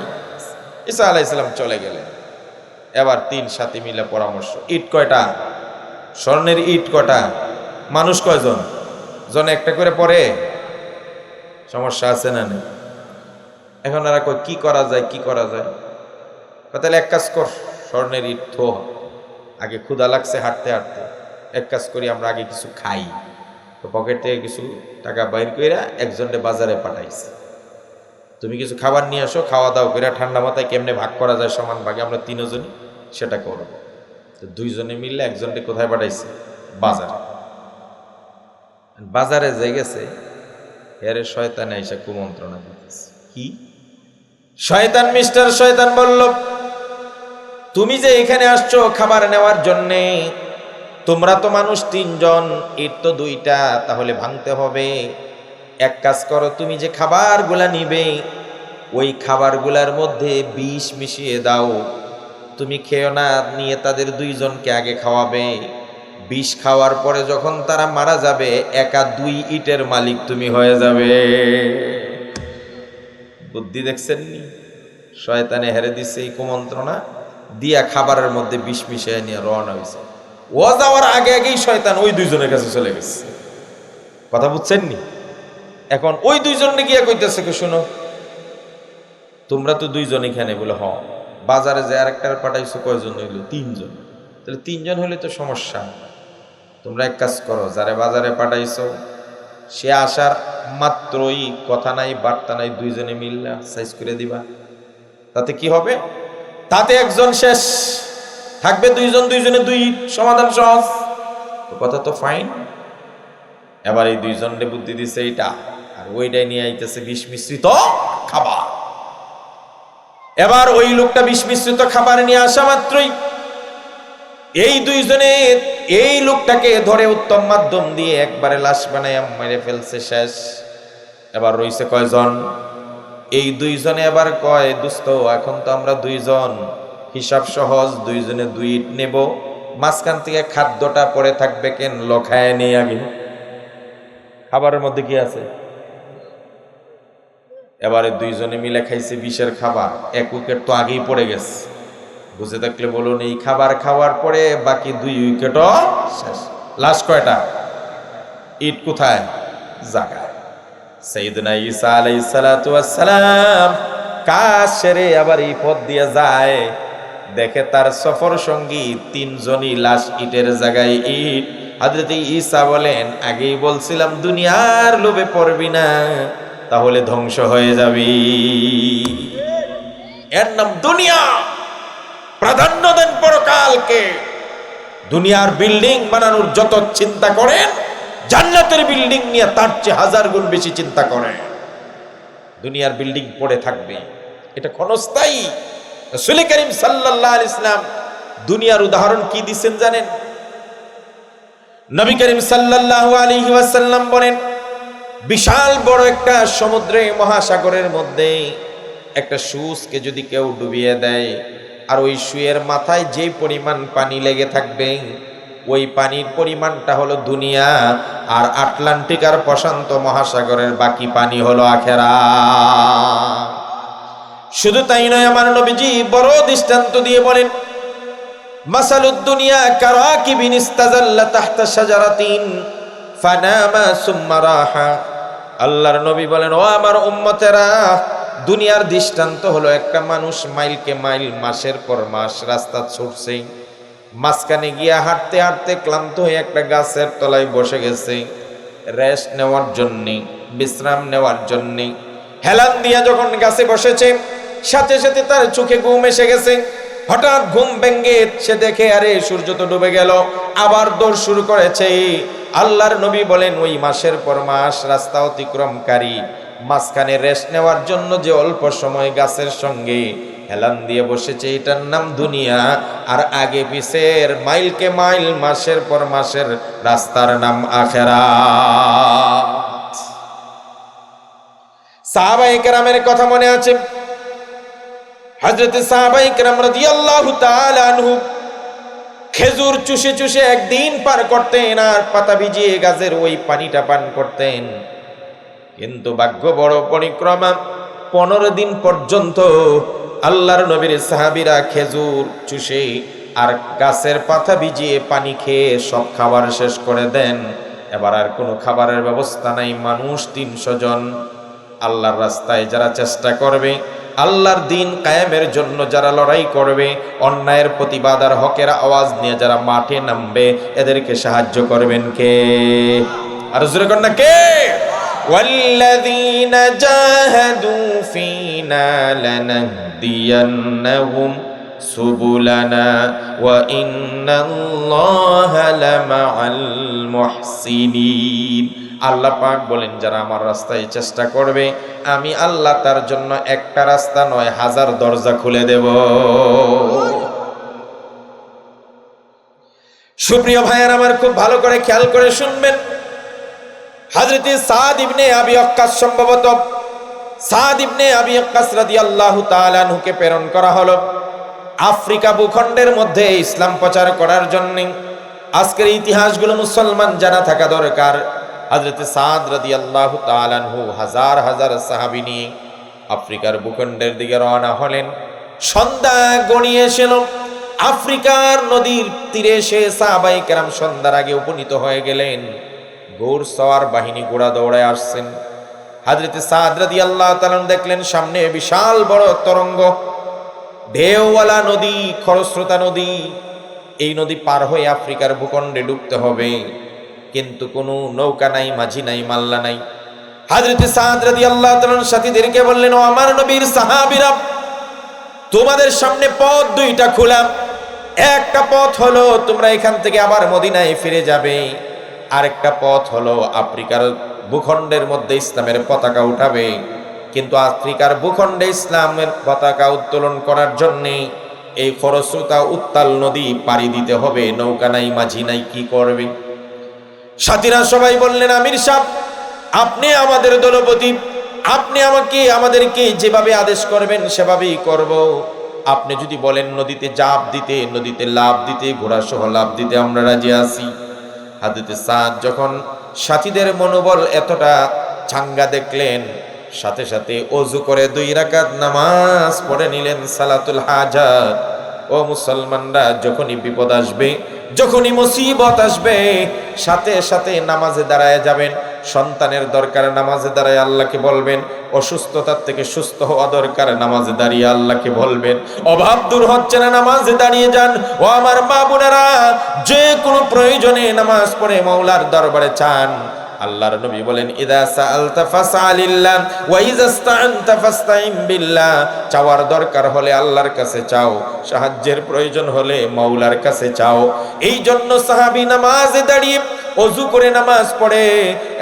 ঈসা আলাইহিস সালাম চলে গেলেন। এবার 3 সাথী মিলে পরামর্শ, ইট কয়টা? স্বর্ণের ইট কয়টা? মানুষ কয়জন? জনে একটা করে পড়ে, সমস্যা আছে না নেই? এখন আর কি করা যায়, কি করা যায়? তাহলে এক কাজ কর, স্বর্ণের ইট থো, আগে ক্ষুধা লাগছে হাঁটতে হাঁটতে, এক কাজ করি আমরা আগে কিছু খাই। তো পকেট থেকে কিছু টাকা বাইর কইরা একজনকে বাজারে পাঠাইছে, তুমি কিছু খাবার নিয়ে আসো, খাওয়া দাওয়া করে ঠান্ডা মাথায় কেমনে ভাগ করা যায় সমান ভাগে আমরা তিনজনই সেটা করব। তো দুইজনে মিললে একজনকে কোথায় পাঠাইছে? বাজারে। বাজারে যে গেছে এরে শয়তানে এসে কুমন্ত্রণা দিতেছে। কি শয়তান? মিস্টার শয়তান বলল, তুমি যে এখানে আসছো খাবার নেওয়ার জন্যে, তোমরা তো মানুষ 3 জন, ইট তো 2টা, তাহলে ভাঙতে হবে। এক কাজ করো, তুমি যে খাবারগুলা নিবে ওই খাবারগুলার মধ্যে বিষ মিশিয়ে দাও। তুমি খেও না, নিয়ে তাদের 2 জনকে আগে খাওয়াবে। বিষ খাওয়ার পরে যখন তারা মারা যাবে, একা 2 ইটের মালিক তুমি হয়ে যাবে। বুদ্ধি দেখছেন নি? শয়তানে হেরে দিচ্ছে এই কুমন্ত্রণা দিয়া, খাবারের মধ্যে বিষ মিশিয়ে নিয়ে রওনা হয়েছে। ও যাওয়ার আগে আগেই শয়তান ওই 2 জনের কাছে চলে গেছে। কথা বুঝছেন নি? এখন ওই 2 জনে গিয়া কইতেছে, শোনো তোমরা তো 2 জন এখানে, বলে হ। বাজারে যে আরেকটার পাঠাইছো কয়জন হইল? 3 জন। তাহলে 3 জন হইলে তো সমস্যা। তোমরা এক কাজ করো, যারে বাজারে পাঠাইছো সে আসার মাত্রই কথা নাই বার্তা নাই, 2 জনে মিললা সাইজ করে দিবা। তাতে কি হবে? তাতে একজন শেষ থাকবে, 2 জন 2 জনে 2, সমাধান সহজ। তো কথা তো ফাইন। এবার এই 2 জনে বুদ্ধি দিছে এইটা, আর ওইটাই নিয়ে আইতেছে বিষ মিশ্রিত খাবার। এবার ওই লোকটা বিষ মিশ্রিত খাবার নিয়ে আসা মাত্রই এই 2 জনে এই লোকটাকে ধরে উত্তম মাধ্যম দিয়ে একবারে লাশ বানায় মেরে ফেলছে, শেষ। এবার রইছে কয়জন? এই 2 জনে এবার কয়, দোস্ত এখন তো আমরা 2 জন, হিসাব সহজ, 2 জনে 2 ইট নেব, মাঝখান থেকে খাদ্যটা পড়ে থাকবে, কেন লখায় নেই আগে। খাবারের মধ্যে কি আছে? এবারে 2 জনে মিলে খাইছে বিষের খাবার, 1 উইকেট তো আগেই পড়ে গেছে। বুঝে থাকলে বলুন, এই খাবার খাওয়ার পরে বাকি 2 উইকেটও শেষ। লাস্ট কয়টা ইট কোথায়? জায়গায়। সাইয়েদনা ঈসা আলাইহিস সালাতু ওয়াস সালাম কাজ সেরে আবার এই পথ দিয়ে যায়, দেখে তার সফর সঙ্গী 3 জনই লাশ ইটের জায়গায় ইট। হযরত ঈসা বলেন, আগেই বলছিলাম দুনিয়ার লোভে পড়বি না, তাহলে ধ্বংস হয়ে যাবি। এর নাম দুনিয়া। প্রাধান্য দেন পরকালকে। দুনিয়ার বিল্ডিং বানানোর যত চিন্তা করেন, জান্নাতের বিল্ডিং নিয়ে তার চেয়ে 1000 গুণ বেশি চিন্তা করেন। দুনিয়ার বিল্ডিং পড়ে থাকবে, এটা ক্ষণস্থায়ী। রাসূল করিম সাল্লাল্লাহু আলাইহি ওয়াসাল্লাম দুনিয়ার উদাহরণ কি দিবেন জানেন? নবী করিম সাল্লাল্লাহু আলাইহি ওয়াসাল্লাম বলেন, বিশাল বড় একটা সমুদ্রে, মহাসাগরের মধ্যে একটা সুসকে যদি কেউ ডুবিয়ে দেয়, আর ওই সুয়ের মাথায় যে পরিমাণ পানি লেগে থাকবে, ওই পানির পরিমাণটা হলো দুনিয়া, আর আটলান্টিক আর প্রশান্ত মহাসাগরের বাকি পানি হলো আখিরাত। শুধু তাই নয়, আমার নবীজি বড় দৃষ্টান্ত দিয়ে বলেন, মাসালুদ দুনিয়া কারাকিবিন ইস্তাজাল্লা তাহতা শাজারাতিন ফানামা সুম্মা রাহা। আল্লাহর নবী বলেন, ও আমার উম্মতেরা, দুনিয়ার দৃষ্টান্ত হলো একটা মানুষ মাইলকে মাইল, মাসের পর মাস রাস্তা ছুটছে, মাঝখানে গিয়া হাঁটতে হাঁটতে ক্লান্ত হয়ে একটা গাছের তলায় বসে গেছে রেস্ট নেওয়ার জন্যে, বিশ্রাম নেওয়ার জন্যে। হেলান দিয়া যখন গাছে বসেছে, সাথে সাথে তার চোখে ঘুম এসে গেছে। হঠাৎ ঘুম ভেঙে সে দেখে, আরে সূর্য তো ডুবে গেল, আবার দৌড় শুরু করেছে। আল্লাহর নবী বলেন, ওই মাসের পর মাস রাস্তা অতিক্রমকারী মাঝখানে রেস্ট নেওয়ার জন্য যে অল্প সময় গাছের সঙ্গে হেলান দিয়ে বসেছে, এটার নাম দুনিয়া। আর আগে পিছের মাইলকে মাইল, মাসের পর মাসের রাস্তার নাম আখিরাত। সাহাবায়ে কেরামের কথা মনে আছে? হযরত সাহাবায়ে কেরাম রাদিয়াল্লাহু তাআলা আনহু খেজুর চুষে চুষে একদিন পার করতেন, আর পাতা ভিজিয়ে গাছের ওই পানিটা পান করতেন। কিন্তু ভাগ্য বড় পরিক্রমা, 15 দিন পর্যন্ত আল্লাহর নবীর সাহাবীরা খেজুর চুষে আর গাছের পাতা ভিজিয়ে পানি খেয়ে সব খাবার শেষ করে দেন। এবার আর কোনো খাবারের ব্যবস্থা নাই, মানুষ 300 জন। আল্লাহর রাস্তায় যারা চেষ্টা করবে, আল্লাহর দিন কায়েমের জন্য যারা লড়াই করবে, অন্যায়ের প্রতিবাদ আর হকের আওয়াজ নিয়ে যারা মাঠে নামবে, এদেরকে সাহায্য করবেন কে? আর জোরে কর না, কে? ওয়াল্লাযীনা জাহাদু ফীনা লানাহদিয়ান্নাহুম সুবুলানা ওয়া ইন্নাল্লাহা লামাআল মুহসিনিন। আল্লাহ পাক বলেন, যারা আমার রাস্তায় চেষ্টা করবে, আমি আল্লাহ তার জন্য একটা রাস্তা নয় 1000 দরজা খুলে দেব। সুপ্রিয় ভাইয়ের আমার, খুব ভালো করে খেয়াল করে শুনবেন। হযরত সাদ ইবনে আবি ওয়াক্কাস, সম্ভবত সাদ ইবনে আবি ওয়াক্কাস রাদিয়াল্লাহু তাআলা আনহুকে প্রেরণ করা হলো আফ্রিকা ভূখণ্ডের মধ্যে ইসলাম প্রচার করার জন্য। আজকের ইতিহাসগুলো মুসলমান জানা থাকা দরকার। হযরত সাদ রাদিয়াল্লাহু তাআলা আনহু হাজার হাজার সাহাবী নিয়ে আফ্রিকার ভূখণ্ডের দিকে রওনা হলেন। সন্ধ্যা গড়িয়ে এসেল। আফ্রিকার নদীর তীরে এসে সাহাবায়ে কেরাম সন্ধ্যার আগে উপনীত হয়ে গেলেন। ঘোড়সওয়ার বাহিনী ঘোড়া দৌড়ায় আসছেন। হযরত সাদ রাদিয়াল্লাহু তাআলা দেখলেন সামনে বিশাল বড় তরঙ্গ, ঢেউওয়ালা নদী, খরস্রোতা নদী। এই নদী পার হয়ে আফ্রিকার ভূখণ্ডে ঢুকতে হবে, কিন্তু কোনো নৌকা নাই, মাঝি নাই, মাল্লা নাই। হযরত সাদ রাদিয়াল্লাহু তাআলা সাথীদেরকে বললেন, ও আমার নবীর সাহাবীরা, তোমাদের সামনে পথ দুইটা খোলা। একটা পথ হলো তোমরা এখান থেকে আবার মদিনায় ফিরে যাবে, আরেকটা পথ হলো আফ্রিকার ভূখণ্ডের মধ্যে ইসলামের পতাকা উঠাবে। কিন্তু আফ্রিকার ভূখণ্ডে ইসলামের পতাকা উত্তোলন করার জন্য এই খরস্রোতা উত্তাল নদী পাড়ি দিতে হবে, নৌকা নাই, মাঝি নাই, কি করবে? সাথীরা সবাই বললেন, আমির সাহেব, আপনি আমাদের দলপতি, আপনি আমাদেরকে যেভাবে আদেশ করবেন সেভাবেই করব। আপনি যদি বলেন নদীতে জাপ দিতে, নদীতে লাফ দিতে, ঘোড়া সহ লাফ দিতে, আমরা রাজি আছি। হযরত সাদ যখন সাথীদের মনোবল এতটা চাঙ্গা দেখলেন, সাথে সাথে ওযু করে 2 রাকাত নামাজ পড়ে নিলেন, সালাতুল হাজাত। ও মুসলমানরা, যখনই বিপদ আসবে, যখনই মুসিবত আসবে, সাথে সাথে নামাজে দাঁড়ায় যাবেন। সন্তানের দরকার, নামাজে দাঁড়ায় আল্লাহকে বলবেন। অসুস্থতার থেকে সুস্থ হওয়া দরকার, নামাজে দাঁড়িয়ে আল্লাহকে বলবেন। অভাব দূর হচ্ছে না, নামাজে দাঁড়িয়ে যান। ও আমার মা বোনেরা, যে কোনো প্রয়োজনে নামাজ পড়ে মাওলার দরবারে চান। আল্লাহর নবী বলেন, ইযা সাআলতা ফাসআলিল্লাহ ওয়া ইযা ইসতাআনতা ফাসতাইন বিল্লাহ। চাওয়ার দরকার হলে আল্লাহর কাছে চাও, সাহায্যের প্রয়োজন হলে মাওলার কাছে চাও। এই জন্য সাহাবী নামাজে দাঁড়িয়ে ওযু করে নামাজ পড়ে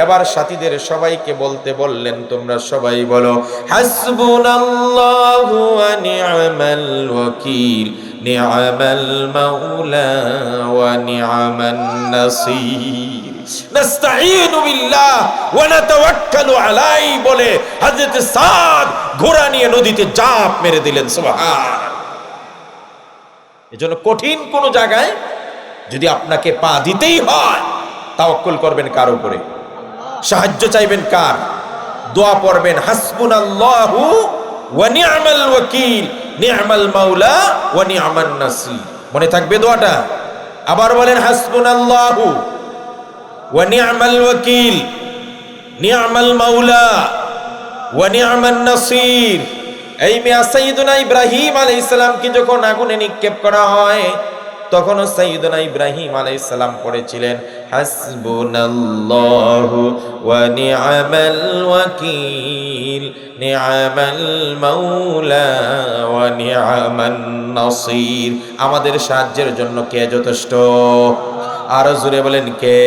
এবার সাথীদের সবাইকে বলতে বললেন, তোমরা সবাই বলো, হাসবুনাল্লাহু ওয়া নি'মাল ওয়াকিল, নি'মাল মাওলা ওয়া নি'মান নাসির, নাস্তাঈনু বিল্লাহ ওয়া নাতাওয়াক্কালু আলাইহি বলে হযরত সাদ ঘোড়া নিয়ে নদীতে ঝাঁপ মেরে দিলেন। সুবহানাল্লাহ। এজন্য কঠিন কোন জায়গায় যদি আপনাকে পা দিতেই হয়, তাওয়াক্কুল করবেন কার উপরে? সাহায্য চাইবেন কার? দোয়া পড়বেন, হাসবুনাল্লাহু ওয়া নি'মাল ওয়াকিল, নি'মাল মাওলা ওয়া নি'মান নাসির। মনে থাকবে দোয়াটা? আবার বলেন, হাসবুনাল্লাহু ওয়া নি'মাল ওয়াকিল, নি'মাল মাওলা ওয়া নি'মান নাসির। এই মিয়া সাইয়্যিদুনা ইব্রাহিম আলাইহিস সালামকে যখন আগুনে নিক্ষেপ করা হয়, তখনও সাইয়্যিদুনা ইব্রাহিম আলাইহিস সালাম পড়েছিলেন, হাসবুনাল্লাহু ওয়া নি'মাল ওয়াকিল, নি'মাল মাওলা ওয়া নি'মান নাসির। আমাদের সাহায্যের জন্য কে যথেষ্ট? আরো জোরে বলেন, কে?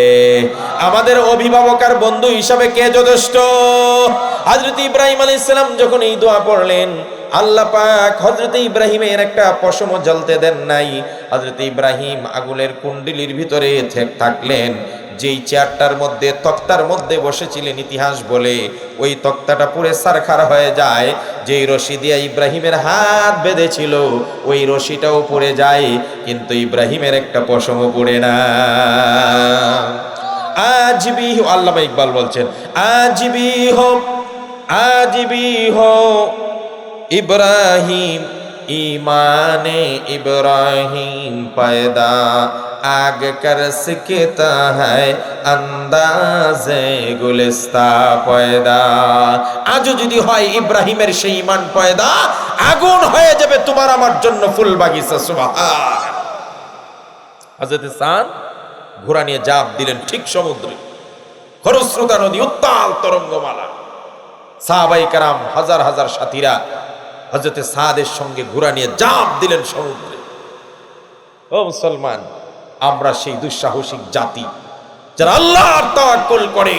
আমাদের অভিভাবক আর বন্ধু হিসাবে কে যথেষ্ট? হযরত ইব্রাহিম আলাইহিস সালাম যখন এই দোয়া পড়লেন, আল্লাহ পাক হযরত ইব্রাহিমের একটা পশমও জ্বলতে দেন নাই। হযরত ইব্রাহিম আগুনের কুণ্ডলির ভিতরে থাকলেন। যেই চেয়ারটার মধ্যে, তক্তার মধ্যে বসেছিলেন, ইতিহাস বলে ওই তক্তাটা পুরো সারখার হয়ে যায়। যেই রশি দিয়ে ইব্রাহিমের হাত বেঁধেছিল, ওই রশিটাও পড়ে যায়, কিন্তু ইব্রাহিমের একটা পশমও পড়ে না। আজ ভি আল্লামা ইকবাল বলছেন, আজ ভি হো ইব্রাহিম ईमाने इब्राहिम पैदा आग कर सकता है अंदाजे गुलिस्ता पैदा। আজও যদি হয় ইব্রাহিমের সেই ঈমান পয়দা, আগুন হয়ে যাবে তোমার আমার জন্য ফুল বাগিচা। সুবহান। হযরত সাদ ঘোড়া নিয়ে জাপ দিলেন ঠিক সমুদ্রে, খরস্রোতা নদী, উত্তাল তরঙ্গমালা। সাহাবায়ে কেরাম হাজার হাজার সাথীরা হযরত সাদের সঙ্গে ঘোড়া নিয়ে জাপ দিলেন সমুদ্রে। ও মুসলমান, আমরা সেই দুঃসাহসিক জাতি যারা আল্লাহর তাওয়াক্কুল করে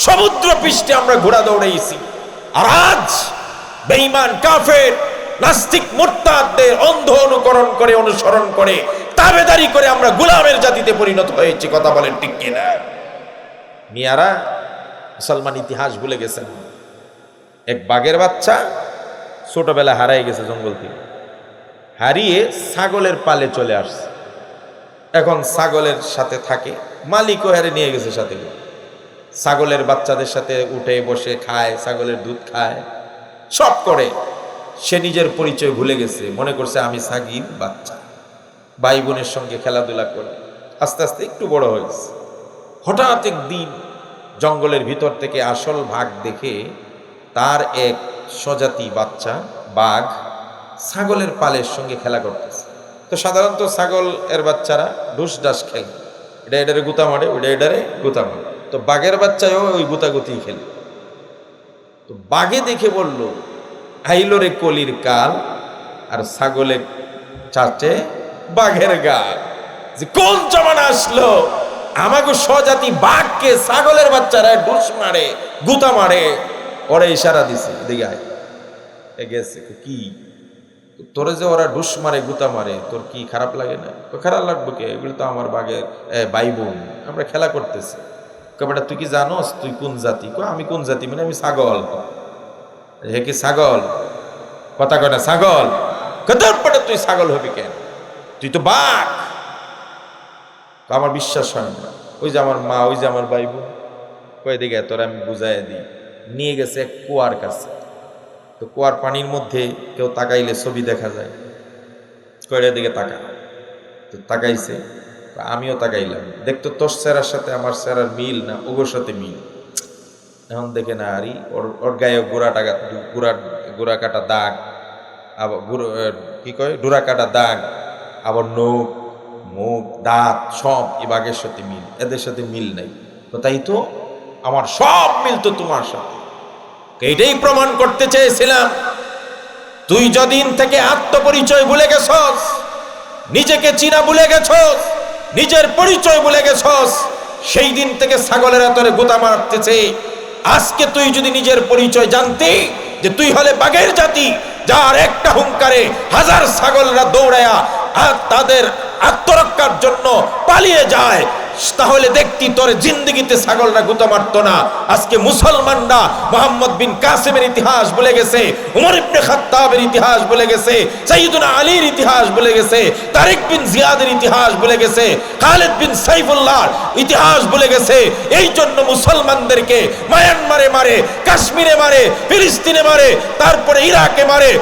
সমুদ্র পৃষ্ঠে আমরা ঘোড়া দৌড়াইছি। আর আজ বেঈমান কাফের নাস্তিক মুরতাদদের অন্ধ অনুকরণ করে, অনুসরণ করে, তাবেদারি করে আমরা গোলামের জাতিতে পরিণত হয়েছি। কথা বলেন ঠিক কিনা? মিয়ারা মুসলমান ইতিহাস ভুলে গেছেন। এক বাঘের বাচ্চা ছোটবেলা হারাই গেছে জঙ্গল থেকে, হারিয়ে ছাগলের পালে চলে আসছে। এখন ছাগলের সাথে থাকে, মালিকও হারে নিয়ে গেছে সাথে। ছাগলের বাচ্চাদের সাথে উঠে বসে খায়, ছাগলের দুধ খায়, সব করে। সে নিজের পরিচয় ভুলে গেছে, মনে করছে আমি ছাগির বাচ্চা, ভাই বোনের সঙ্গে খেলাধুলা করে আস্তে আস্তে একটু বড় হয়েছে। হঠাৎ একদিন জঙ্গলের ভিতর থেকে আসল ভাগ দেখে তার এক স্বজাতি বাচ্চা বাঘ ছাগলের পালের সঙ্গে খেলা করতেছে। তো সাধারণত ছাগল এর বাচ্চারা ঢুস ডাস খেলে, এটা এটারে গুতা মারে, ওইটা এটারে গুতা মারে। তো বাঘের বাচ্চাও ওই গুতাগুতি খেলে। তো বাঘে দেখে বলল, আইলো রে কলির কাল, আর ছাগলে চাচে বাঘের গাল। যে কোন জমানা আসলো, আমাকে স্বজাতি বাঘকে ছাগলের বাচ্চারা ঢুস মারে, গুতা মারে। ওরা ইশারা দিছে, এদিকে আয়। গেছে, কি তোরে যে ওরা ঢুস মারে, গুতা মারে, তোর কি খারাপ লাগে না? খারাপ লাগবে কে? এগুলো তো আমার বাঘের ভাই বোন, আমরা খেলা করতেছি। বেটা তুই কি জানোস তুই কোন জাতি? আমি কোন জাতি মানে আমি ছাগল। হে কি ছাগল? কথা কয় না ছাগল। তোর পেটে তুই ছাগল হবি কেন? তুই তো বাঘ। আমার বিশ্বাস হয় না। ওই যে আমার মা, ওই যে আমার ভাই বোন, কয়ে দিকে তোরা আমি বুঝাই দিই। নিয়ে গেছে এক কুয়ার কাছে। তো কুয়ার পানির মধ্যে কেউ তাকাইলে ছবি দেখা যায়, কয়ের দিকে তাকা। তো তাকাইছে, আমিও তাকাইলাম। দেখতো তোর চেহারার সাথে আমার চেহারার মিল না, ওগোর সাথে মিল। এখন দেখে না আরি ওর গায়ে গোড়া কাটা দাগ, আবার কি কয় ডোরা কাটা দাগ, আবার নখ, মুখ, দাঁত সব এ বাঘের সাথে মিল, এদের সাথে মিল নাই। তো তাই তো আমার সব মিল তো তোমার সাথে। এইটাই প্রমাণ করতে চেয়েছিলাম। তুই যদিন থেকে আত্মপরিচয় ভুলে গেছস, নিজেকে চিনা ভুলে গেছস, নিজের পরিচয় ভুলে গেছস, সেই দিন থেকে ছাগলেরা তোরে গোতা মারতেছে। আজকে তুই যদি নিজের পরিচয় জানতি যে তুই হলে বাঘের জাতি, যার একটা হুঙ্কারে হাজার ছাগলরা দৌড়ায়া আর তাদের আত্মরক্ষার জন্য পালিয়ে যায়, তাহলে দেখতি তোর জিন্দেগিতে ছাগলরা গুতা মারতো না। আজকে মুসলমানরা মুহাম্মদ বিন কাসিমের ইতিহাস ভুলে গেছে, উমর ইবনে খাত্তাবের ইতিহাস ভুলে গেছে, সাইয়্যিদুনা আলীর ইতিহাস ভুলে গেছে, তারিক বিন জিয়াদের ইতিহাস ভুলে গেছে, খালিদ বিন সাইফুল্লাহর ইতিহাস ভুলে গেছে। এই জন্য মুসলমানদেরকে মায়ানমারে মারে, কাশ্মীরে মারে, ফিলিস্তিনে মারে, তারপরে ইরাকে মারে,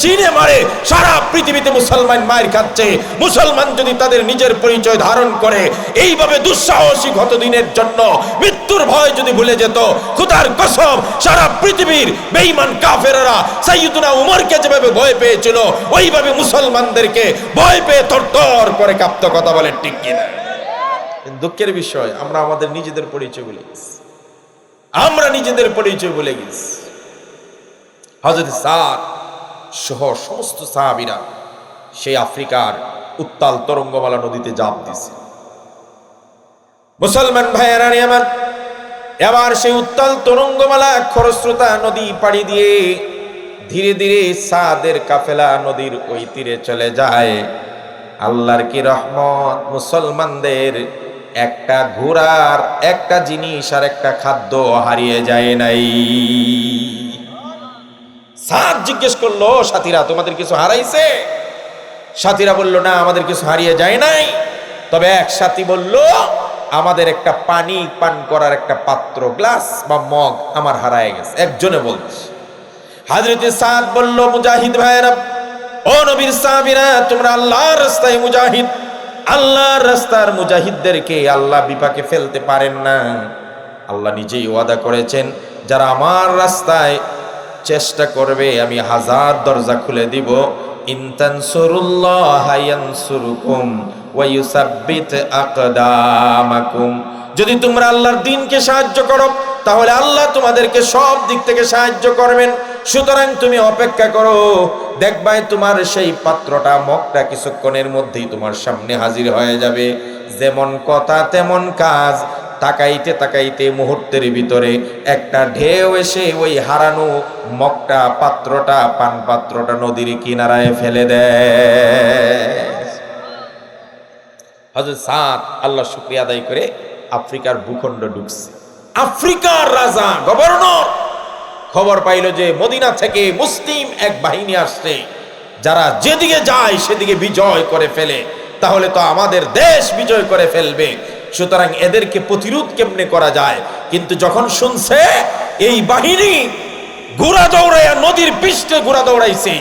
চীনে মারে, সারা পৃথিবীতে মুসলমান মায়ের খাচ্ছে। মুসলমান যদি তাদের নিজের পরিচয় ধারণ করে এইভাবে দুঃসাহসিক হতো দিনের জন্য, মৃত্যুর ভয় যদি ভুলে যেত, খোদার কসম সারা পৃথিবীর বেঈমান কাফেররা সাইয়্যিদুনা উমরকে যেভাবে ভয় পেয়েছিল, ওইভাবে মুসলমানদেরকে ভয় পেয়ে থরথর করে কাঁপত। কথা বলেন ঠিক কিনা? দুঃখের বিষয় আমরা আমাদের নিজেদের পরিচয় ভুলে গেছি। আমরা নিজেদের পরিচয় ভুলে গেছি। হযরত সাদ সহ সমস্ত সাহাবীরা সেই আফ্রিকার উত্তাল তরঙ্গমালা নদীতে ঝাঁপ দিছে। মুসলমান ভাইয়েরা আমার, এবার সেই উত্তাল তরঙ্গমালা খরস্রোতা নদী পাড়ি দিয়ে ধীরে ধীরে সাদের কাফেলা নদীর ওই তীরে চলে যায়। আল্লাহর কি রহমত, মুসলমানদের একটা ঘোড়ার একটা জিনিস আর একটা খাদ্য হারিয়ে যায় নাই। সাদ জিজ্ঞেস করলো, সাথীরা তোমাদের কিছু হারাইছে? সাথীরা বলল, না আমাদের কিছু হারিয়ে যায় নাই। তবে এক সাথী বলল, আমাদের একটা পানি পান করার একটা পাত্র, গ্লাস বা মগ আমার হারায় গেছে। একজনে বলছে। হযরত সাদ বলল, মুজাহিদ ভাইরা ও নবীর সাহাবীরা, তোমরা আল্লাহর রাস্তায় মুজাহিদ, আল্লাহর রাস্তার মুজাহিদদেরকে আল্লাহ বিপাকে ফেলতে পারেন না। আল্লাহ নিজেই ওয়াদা করেছেন, যারা আমার রাস্তায় চেষ্টা করবে আমি 1000 দরজা খুলে দিব। ইন তানসুরুল্লাহা ইয়ানসুরুকুম ওয়া ইউসাব্বিত আকদামাকুম। যদি তোমরা আল্লাহর দ্বীনকে সাহায্য করো তাহলে আল্লাহ তোমাদেরকে সব দিক থেকে সাহায্য করবেন। সুতরাং তুমি অপেক্ষা করো, দেখবাই তোমার সেই পাত্রটা, মগটা কিছুক্ষণের মধ্যেই তোমার সামনে হাজির হয়ে যাবে। যেমন কথা তেমন কাজ, তাকাইতে তাকাইতে মুহূর্তের ভিতরে একটা ঢেউ এসে ওই হারানো মগটা, পাত্রটা, পান পাত্রটা নদীর কিনারায় ফেলে দেয়। হযরত সাদ আল্লাহ শুকরিয়া আদায় করে আফ্রিকার ভূখণ্ড ঢুকছে। আফ্রিকার রাজা, গভর্নর খবর পাইল যে মদিনা থেকে মুসলিম এক বাহিনী আসছে, যারা যেদিকে যায় সেদিকে বিজয় করে ফেলে, তাহলে তো আমাদের দেশ বিজয় করে ফেলবে। সুতরাং এদেরকে প্রতিরোধ কেমনে করা যায়। কিন্তু যখন শুনছে এই বাহিনী ঘোড়া দৌড়াইয়া নদীর পৃষ্ঠে ঘোড়া দৌড়াইছে,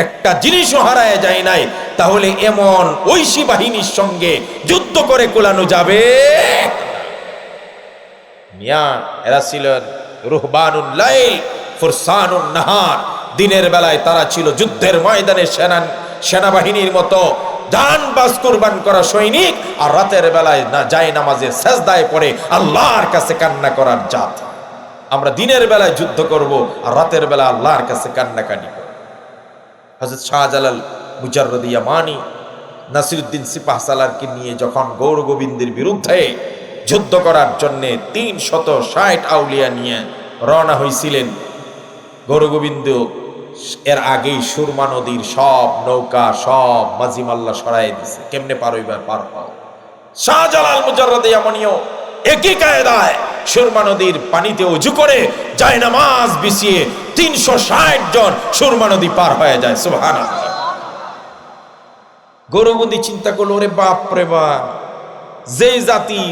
একটা জিনিসও হারায় যায় নাই, তাহলে এমন ঐশী বাহিনীর সঙ্গে যুদ্ধ করে কোলানো যাবে। মিয়া, এরা ছিল রুহবানুল লাইল ফুরসানুন নাহার। দিনের বেলায় তারা ছিল যুদ্ধের ময়দানে সেনাবাহিনীর মতো জান বাজ কুরবান করা সৈনিক, আর রাতের বেলায় না যায় নামাজে সেজদায় পড়ে আল্লাহর কাছে কান্না করার জাত। আমরা দিনের বেলায় যুদ্ধ করব আর রাতের বেলা আল্লাহর কাছে কান্নাকাটি করব। হযরত শাহজালাল মুজাররদ ইয়ামানি নাসিরউদ্দিন সিপাহসালারকে নিয়ে যখন গৌর গোবিন্দের বিরুদ্ধে যুদ্ধ করার জন্য 360 আউলিয়া নিয়ে রওনা হয়েছিলেন, গৌর গোবিন্দ এর আগেই সুরমা নদীর সব নৌকা, সব মাঝিমাল্লা সরাই দিছে। কেমনে পার হইবার পার পাও। শাহজালাল মুজাররদ ইয়ামানিও একই কায়দায় সুরমা নদীর পানিতে উজু করে যায় নামাজ বিছিয়ে 360 জন সুরমা নদী পার হয়ে যায়। সুবহানাল্লাহ। গৌরবন্দী চিন্তা করলো, ওরে বাপ রে বাপ, যেই জাতি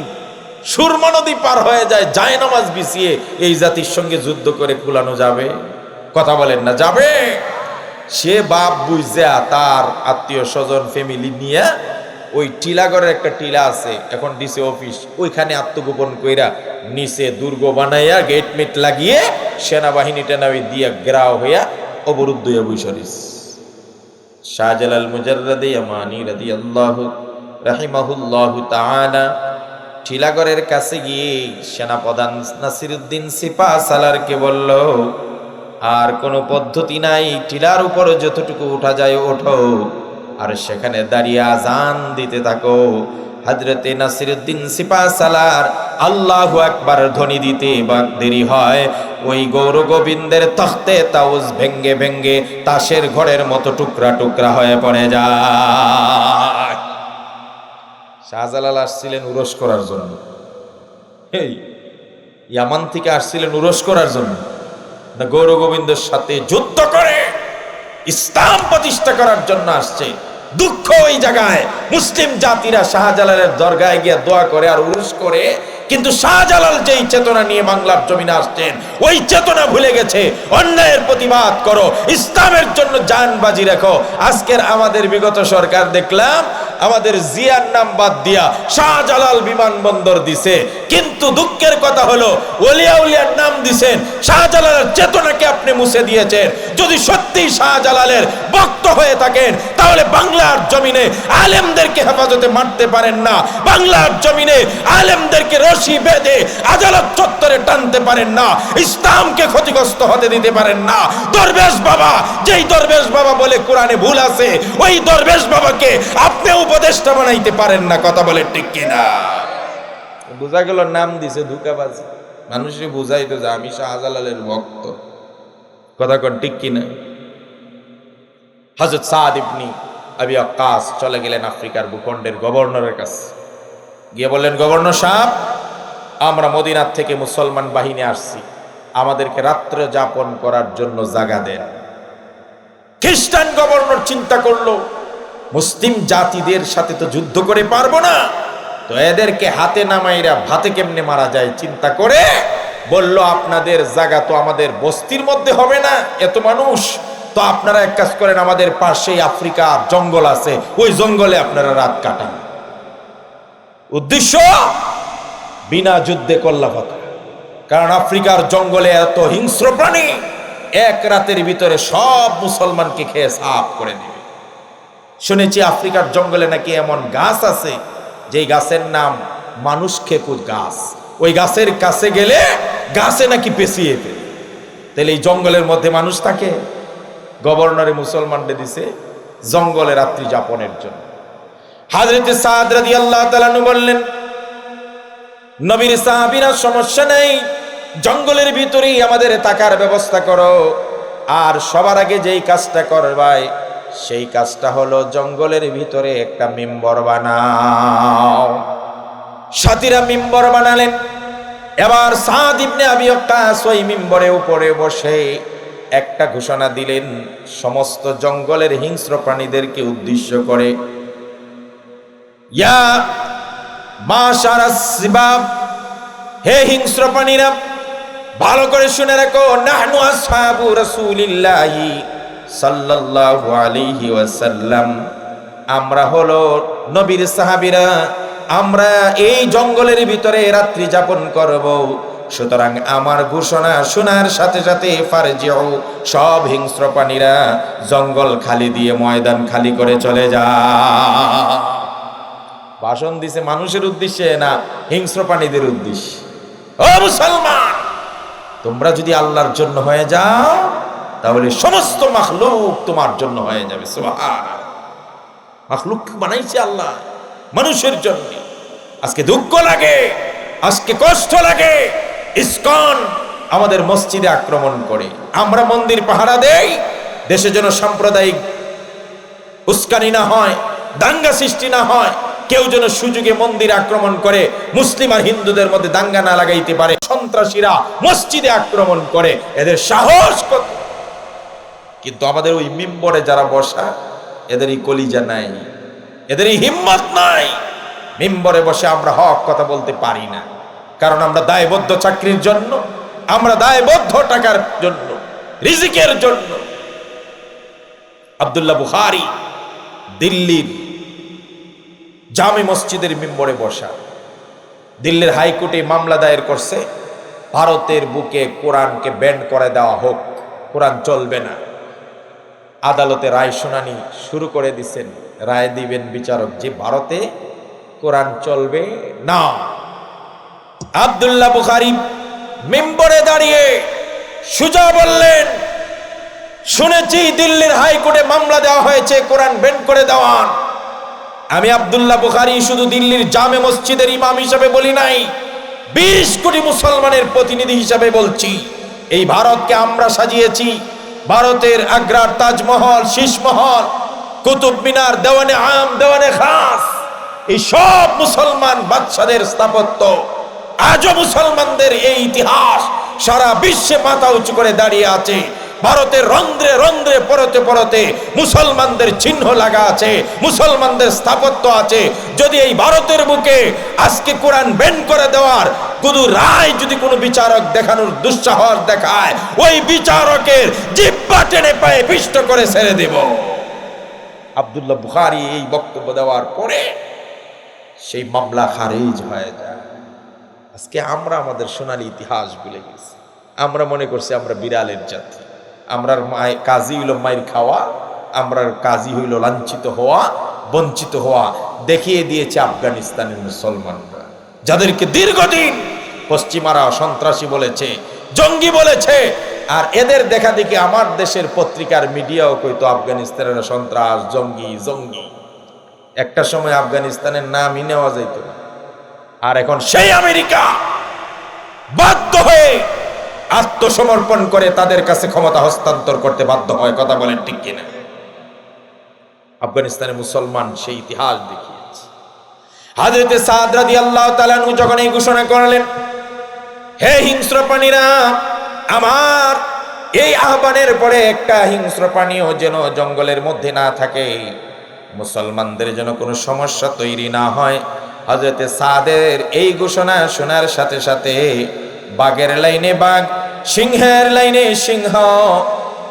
সুরমা নদী পার হয়ে যায় যায় নামাজ বিছিয়ে, এই জাতির সঙ্গে যুদ্ধ করে কুলানো যাবে? কথা বলেন না যাবে? সে বাপ বুঝা তার আত্মীয় স্বজন ফ্যামিলি নিয়ে ওই টিলাগড়ের একটা টিলা আছে, এখন ডিসি অফিস, ওইখানে আত্মগোপন কইরা নিচে দুর্গ বানাইয়া গেট মেট লাগিয়ে সেনাবাহিনী টেনাবি দিয়া গ্রাও হইয়া অবরুদ্ধ হইয়া বৈশরিস। শাহজালাল মুজাররদ ইয়ামানি রাদিয়াল্লাহু রাহিমাহুল্লাহু তাআলা টিলাগড়ের কাছে গিয়ে সেনাপ্রধান নাসিরউদ্দিন সিপাহসালারকে বলল, আর কোনো পদ্ধতি নাই, টিলার উপর যতটুকু উঠা যায় ওঠো, আর সেখানে দাঁড়িয়ে আজান দিতে থাকো। হযরতে নাসিরউদ্দিন সিপাহসালার আল্লাহু আকবার ধ্বনি দিতে দেরি হয়, ওই গৌর গোবিন্দের তখতে তাউজ ভেঙ্গে ভেঙ্গে তাসের ঘরের মতো টুকরা টুকরা হয়ে পড়ে যায়। শাহজালাল আসছিলেন উরস করার জন্য, এই ইয়ামান থেকে আসছিলেন উরস করার জন্য না গৌর গোবিন্দের সাথে যুদ্ধ করে ইসলাম প্রতিষ্ঠা করার জন্য আসছে। দুঃখ ওই জায়গায় মুসলিম জাতিরা শাহজালালের দরগায় গিয়ে দোয়া করে আর উরস করে, কিন্তু শাহজালাল যেই চেতনা নিয়ে বাংলার জমিনে আসছেন ওই চেতনা ভুলে গেছে। অন্যায়ের প্রতিবাদ করো, ইসলামের জন্য জান বাজি রাখো। আজকের আমাদের বিগত সরকার দেখলাম আমাদের জিয়ার নাম বাদ দিয়া শাহজালাল বিমানবন্দর দিছে, কিন্তু দুঃখের কথা হলো ওলিয়া উলিয়ার নাম দিছেন, শাহজালালের চেতনাকে আপনি মুছে দিয়েছেন। যদি সত্যি শাহজালালের ভক্ত হয়ে থাকেন তাহলে বাংলার জমিনে আলেমদেরকে হেফাজতে মারতে পারেন না, বাংলার জমিনে আলেমদেরকে রশি বেঁধে আদালত চত্বরে টানতে পারেন না, ইসলামকে ক্ষতিগ্রস্ত হতে দিতে পারেন না। দরবেশ বাবা, যেই দরবেশ বাবা বলে কোরআনে ভুল আছে, ওই দরবেশ বাবাকে আপনি উপদেষ্টা বানাইতে পারেন না। কথা বলে ঠিক কিনা? বোঝা গেল নাম দিছে ধোঁকাবাজি, মানুষে বুঝাইতো যে আমি শাহজালালের ভক্ত। কথা কোন ঠিক কিনা? হযরত সাদ ইবনে আবি ওয়াক্কাস চলে গেলেন আফ্রিকার ভূখণ্ডের গভর্নরের কাছে, গিয়ে বললেন, গভর্নর সাহেব, আমরা মদিনার থেকে মুসলমান বাহিনী আসছি, আমাদেরকে রাত্র যাপন করার জন্য জায়গা দেন। খ্রিস্টান গভর্নর চিন্তা করলো, মুসলিম জাতিদের সাথে তো যুদ্ধ করে পারবো না, তো এদেরকে হাতে নামাইরা ভাতে কেমনে মারা যায় চিন্তা করে বলল, আপনাদের জায়গা তো আমাদের বস্তির মধ্যে হবে না, এত মানুষ, তো আপনারা এক কাজ করেন, আমাদের পাশেই আফ্রিকার জঙ্গল আছে, ওই জঙ্গলে আপনারা রাত কাটান। উদ্দেশ্য বিনা যুদ্ধে কল্লাফতা, কারণ আফ্রিকার জঙ্গলে এত হিংস্র প্রাণী এক রাতের ভিতরে সব মুসলমানকে খেয়ে সাফ করে দেবে। শুনেছি আফ্রিকার জঙ্গলে নাকি এমন গাছ আছে যেই গাছের নাম মানুষ খেপুর গাছ, ওই গাছের কাছে গেলে গাছে নাকি পেঁচিয়ে ফেলে। তাহলে এই জঙ্গলের মধ্যে মানুষ থাকে? গভর্নরে মুসলমানদের দিছে জঙ্গলে রাত্রি যাপনের জন্য। হযরতে সাদ রাদিয়াল্লাহু তাআলা আনহু বললেন, নবীর সাহাবীরা সমস্যা নেই, জঙ্গলের ভিতরেই আমাদের থাকার ব্যবস্থা করো। আর সবার আগে যেই কাজটা করবাই সেই কাজটা হলো জঙ্গলের ভিতরে একটা মিম্বর বানাও। সাথীরা মিম্বর বানালেন। এবার সাদ ইবনে আবি ওয়াক্কাস ওই মিম্বরের উপরে বসে একটা ঘোষণা দিলেন সমস্ত জঙ্গলের হিংস্র প্রাণীদেরকে উদ্দেশ্য করে, ইয়া মাশারাস সিবাব, হে হিংস্র প্রাণীরা, ভালো করে শুনে রাখো, নাহনু আসহাবু রাসূলিল্লাহি সাল্লাল্লাহু আলাইহি ওয়াসাল্লাম, আমরা হলো নবীর সাহাবীরা, আমরা এই জঙ্গলের ভিতরে রাত্রি যাপন করব। সুতরাং আমার ঘোষণা শোনার সাথে সাথে ফারজিউ, সব হিংস্র প্রাণীরা জঙ্গল খালি দিয়ে ময়দান খালি করে চলে যা। ভাষণ দিছে মানুষের উদ্দেশ্যে না হিংস্র প্রাণীদের উদ্দেশ্যে। ও মুসলমান, তোমরা যদি আল্লাহর জন্য হয়ে যাও তাহলে সমস্ত মাখলুক তোমার জন্য হয়ে যাবে। সুবহানাল্লাহ। মাখলুক বানাইছে আল্লাহ মানুষের জন্য। আজকে দুঃখ লাগে, আজকে কষ্ট লাগে, ইসকন আমাদের মসজিদে আক্রমণ করে, আমরা মন্দির পাহারা দেই, দেশে যেন সাম্প্রদায়িক উস্কানি না হয়, দাঙ্গা সৃষ্টি না হয়, কেউ যেন সুযোগে মন্দির আক্রমণ করে মুসলিম আর হিন্দুদের মধ্যে দাঙ্গা না লাগাইতে পারে। সন্ত্রাসীরা মসজিদে আক্রমণ করে, এদের সাহস কত! কিন্তু আমাদের ওই মিম্বরে যারা বসা, এদেরই কলিজা নাই, এদেরই হিম্মত নাই। মিম্বরে বসে আমরা হক কথা বলতে পারি না, কারণ আমরা দায়বদ্ধ চাকরির জন্য, আমরা দায়বদ্ধ টাকার জন্য, রিজিকের জন্য। আব্দুল্লাহ বুখারী দিল্লির জামে মসজিদের মিম্বরে বসা, দিল্লির হাইকোর্টে মামলা দায়ের করছে ভারতের বুকে কোরআনকে ব্যান করে দেওয়া হোক, কোরআন চলবে না। আদালতে রায় শুনানি শুরু করে দিচ্ছেন, রায় দিবেন বিচারক যে ভারতে কোরআন চলবে না। আব্দুল্লাহ বুখারী মিম্বরে দাঁড়িয়ে সুজা বললেন, শুনেছি দিল্লির হাইকোর্টে মামলা দেওয়া হয়েছে কোরআন ব্যান করে দেওয়ার। আমি আব্দুল্লাহ বুখারী শুধু দিল্লির জামে মসজিদের ইমাম হিসাবে বলি নাই, 20 কোটি মুসলমানের প্রতিনিধি হিসাবে বলছি। এই ভারতকে আমরা সাজিয়েছি, ভারতের আগ্রার তাজমহল, শীষমহল, কুতুব মিনার, দেওয়ানে আম, দেওয়ানে খাস, এই সব মুসলমান বাদশাদের স্থাপত্য। আজও মুসলমানদের এই ইতিহাস সারা বিশ্বে মাথা উঁচু করে দাঁড়িয়ে আছে। ভারতের রন্ধ্রে রন্ধ্রে পরতে পরতে মুসলমানদের চিহ্ন লাগা আছে, মুসলমানদের স্থাপত্য আছে। যদি এই ভারতের বুকে আজকে কোরআন ব্যান করে দেওয়ার কোনো রায় যদি কোনো বিচারক দেখানোর দুঃসাহস দেখায়, ওই বিচারকের জিহ্বা টেনে পায়ে পিষ্ট করে ছেড়ে দেব। আব্দুল্লাহ বুখারী এই বক্তব্য দেওয়ার পরে সেই মামলা খারিজ হয়ে যায়। আজকে আমরা আমাদের সোনালী ইতিহাস ভুলে গেছি। আমরা মনে করছি আমরা বিড়ালের জাতি, আমরার কাজই হইল মায়ের খাওয়া, আমরার কাজই হইল লাঞ্ছিত হওয়া, বঞ্চিত হওয়া। দেখিয়ে দিয়েছে আফগানিস্তানের মুসলমানরা, যাদেরকে দীর্ঘদিন পশ্চিমারা সন্ত্রাসী বলেছে, জঙ্গি বলেছে। আর এদের দেখা দেখি আমার দেশের পত্রিকার মিডিয়াও কইতো আফগানিস্তানের সন্ত্রাস, জঙ্গি জঙ্গি। একটা সময় আফগানিস্তানের নামই নেওয়া যাইত না। আর এখন সেই আমেরিকা বাধ্য হয়ে আত্মসমর্পণ করে তাদের কাছে ক্ষমতা হস্তান্তর করতে বাধ্য হয়। কথা বলেন ঠিক কিনা? আফগানিস্তানের মুসলমান সেই ইতিহাস দেখিয়েছে। হযরতে সাদ রাদিয়াল্লাহু তাআলা আনহু যখন এই ঘোষণা করলেন, হে হিংস্র প্রাণীরা, আমার এই আহ্বানের পরে একটা হিংস্র প্রাণীও যেন জঙ্গলের মধ্যে না থাকে, মুসলমানদের যেন কোনো সমস্যা তৈরি না হয়। হযরতে সাদের এই ঘোষণা শোনার সাথে সাথে বাঘের লাইনে বাঘ, সিংহের লাইনে সিংহ,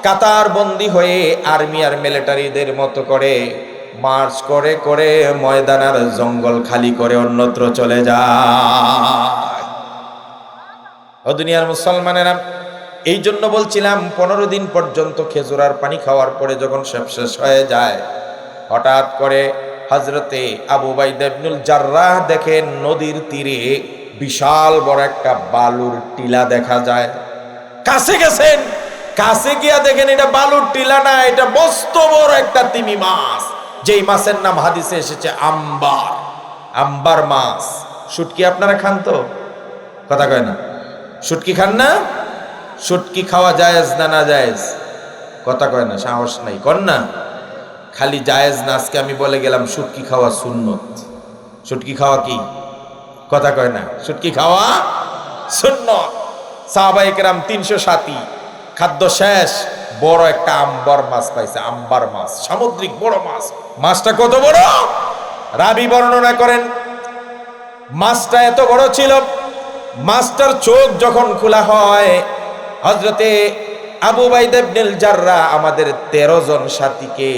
কাতার বন্দী হয়ে আর্মি আর মিলিটারিদের মতো করে মার্চ করে করে ময়দান আর জঙ্গল খালি করে অন্যত্র চলে যায়। ও দুনিয়ার মুসলমানেরা, এই জন্য বলছিলাম 15 দিন পর্যন্ত খেজুর আর পানি খাওয়ার পরে যখন সব শেষ হয়ে যায়, হঠাৎ করে হযরতে আবু উবাইদা ইবনুল জাররাহ দেখেন নদীর তীরে বিশাল বড় একটা বালুর টিলা দেখা যায়। কাছে গেছেন, কাছে গিয়া দেখেন এটা বালুর টিলা না, এটা মস্ত বড় একটা তিমি মাছ, যেই মাছের নাম হাদিসে এসেছে আম্বার। আম্বার মাছ। শুটকি আপনারা খান তো? কথা কয় না। শুটকি খান না? শুটকি খাওয়া জায়েজ না না জায়েজ? কথা কয় না, সাহস নাই, কর না। খালি জায়েজ না, আজকে আমি বলে গেলাম শুটকি খাওয়া সুন্নত। শুটকি খাওয়া কি? কথা কয় না। শুটকি খাওয়া সুন্নত। সাহাবায়ে কেরাম 307 খাদ্য শেষ, বড় একটা আম্বার মাছ পাইছে। আম্বার মাছ, সামুদ্রিক বড় মাছ। মাছটা কত বড়? রাবী বর্ণনা করেন মাছটা এত বড় ছিল, মাছটার চোখ যখন খোলা হয়, হযরতে আবু উবাইদা ইবনুল জাররাহ আমাদের 13 জন সাথীকে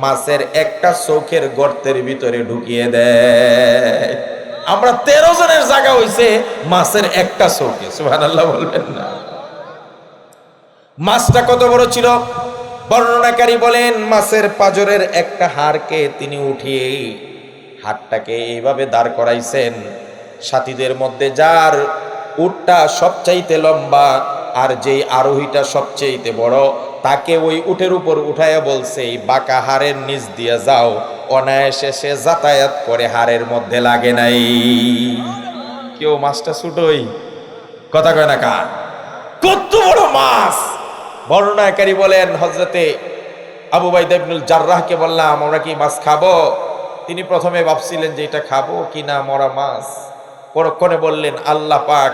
মাছের একটা চোখের গর্তের ভিতরে ঢুকিয়ে দেয়। আমরা 13 জনের জায়গা হইছে মাছের একটা চোখে। সুবহানাল্লাহ বলবেন না? মাছটা কত বড় ছিল? বর্ণনাকারী বলেন মাছের পাজরের একটা হাড়কে তিনি উঠিয়ে হাড়টাকে এইভাবে দাঁড় করাইছেন, সাথীদের মধ্যে যার উটটা সবচাইতে লম্বা আর যেই আরোহীটা সবচাইতে বড়, তাকে ওই উটের উপর উঠাইয়া বলছে এই বাঁকা হাড়ের নিচ দিয়ে যাও, অনায়াসে সে যাতায়াত করে, হাড়ের মধ্যে লাগে নাই। কেউ মাছটা ছুটোই? কথা কয় না কা? কত বড় মাছ! বর্ণনাকারী বলেন হযরতে আবু উবাইদা ইবনুল জাররাহকে বললাম আমরা কি মাছ খাবো? তিনি প্রথমে ভাবছিলেন যে এটা খাবো কিনা, মরা মাছ। পরক্ষণে বললেন আল্লাহ পাক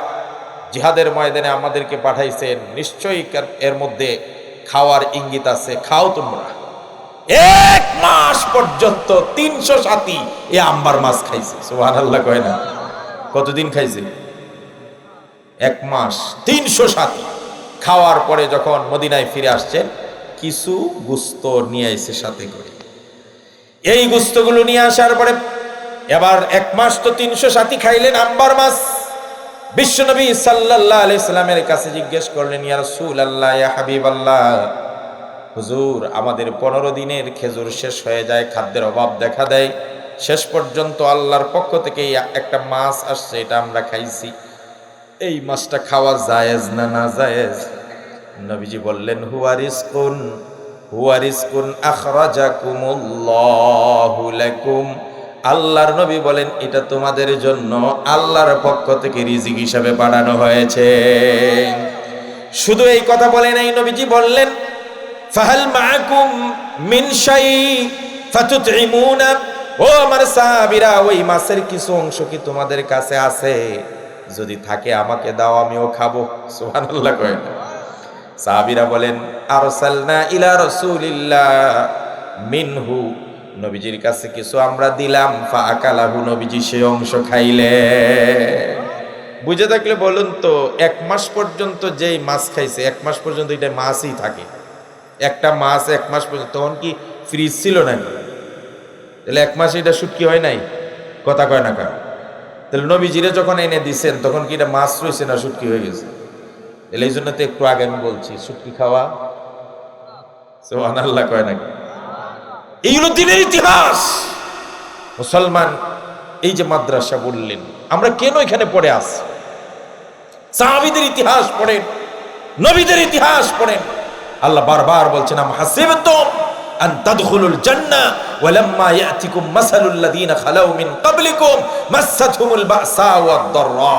জিহাদের ময়দানে আমাদেরকে পাঠাইছেন, নিশ্চয়ই এর মধ্যে খাওয়ার ইঙ্গিত আছে, খাও তোমরা। 1 মাস পর্যন্ত 300 সাথী এ আম্বার মাছ খাইছে। সুবহানাল্লাহ কয় না? কতদিন খাইছে? 1 মাস 300 সাথী। খাওয়ার পরে যখন মদিনায় ফিরে আসছেন, কিছু গোশত নিয়ে এসে সাথে করে। এই গোশতগুলো নিয়ে আসার পরে এবার 1 মাস তো 300 সাথী খাইলেন আম্বার মাছ। বিশ্বনবী সাল্লাল্লাহু আলাইহি সাল্লামের কাছে জিজ্ঞেস করলেন, ইয়া রাসূলুল্লাহ, ইয়া হাবিবাল্লাহ, হুজুর আমাদের 15 দিনের খেজুর শেষ হয়ে যায়, খাদ্যের অভাব দেখা দেয়, শেষ পর্যন্ত আল্লাহর পক্ষ থেকে একটা মাছ আসছে, এটা আমরা খাইছি, এই মাছটা খাওয়া জায়েজ না না জায়েজ? নবীজি বললেন হুয়া রিজকুন আখরাজাকুমুল্লাহু লাকুম। আল্লাহর নবী বলেন এটা তোমাদের জন্য আল্লাহর পক্ষ থেকে রিজিক হিসাবে পাঠানো হয়েছে। শুধু এই কথা বলেন নাই, নবীজি বললেন ফাহাল মাআকুম মিন শাই ফাতুতঈমুনা। ও আমার সাহাবীরা, ওই মাছের কিছু অংশ কি তোমাদের কাছে আছে? যদি থাকে আমাকে দাও, আমিও খাবো। সুবহানাল্লাহ কয় না? সাহাবীরা বলেন আরসালনা ইলা রাসূলিল্লাহ মিনহু, নবীজির কাছে কিছু আমরা দিলাম, ফাআকালাহু, নবীজি সেই অংশ খাইলে। বুঝে থাকলে বলুন তো, 1 মাস পর্যন্ত যেই মাছ খাইছে, 1 মাস পর্যন্ত এটা মাছই থাকে। একটা মাছ 1 মাস পর্যন্ত, তখন কি ফ্রিজ ছিল নাকি? তাহলে 1 মাস এটা শুটকি হয় নাই? কথা কয় না কা? তাহলে নবীজিরে যখন এনে দিছেন তখন কি এটা মাছ রয়েছে না শুটকি হয়ে গেছে? তাহলে এই জন্য তো একটু আগে আমি বলছি শুটকি খাওয়া। সুবহানাল্লাহ কয় নাকি? এইগুলো দিনের ইতিহাস। মুসলমান, এই যে মাদ্রাসা বললেন, আমরা কেন এখানে পড়ে আসি? সাহাবীদের ইতিহাস পড়েন, নবীদের ইতিহাস পড়েন। আল্লাহ বারবার বলছেন আম হাসিবতুম আন তাদখুলুল জান্নাহ ওয়ালাম্মা ইয়াতিকুম মাসালুল লাযিনা খালাউ মিন ক্বাবলিকুম মাসাতহুমুল বাসা ওয়াদ দাররা।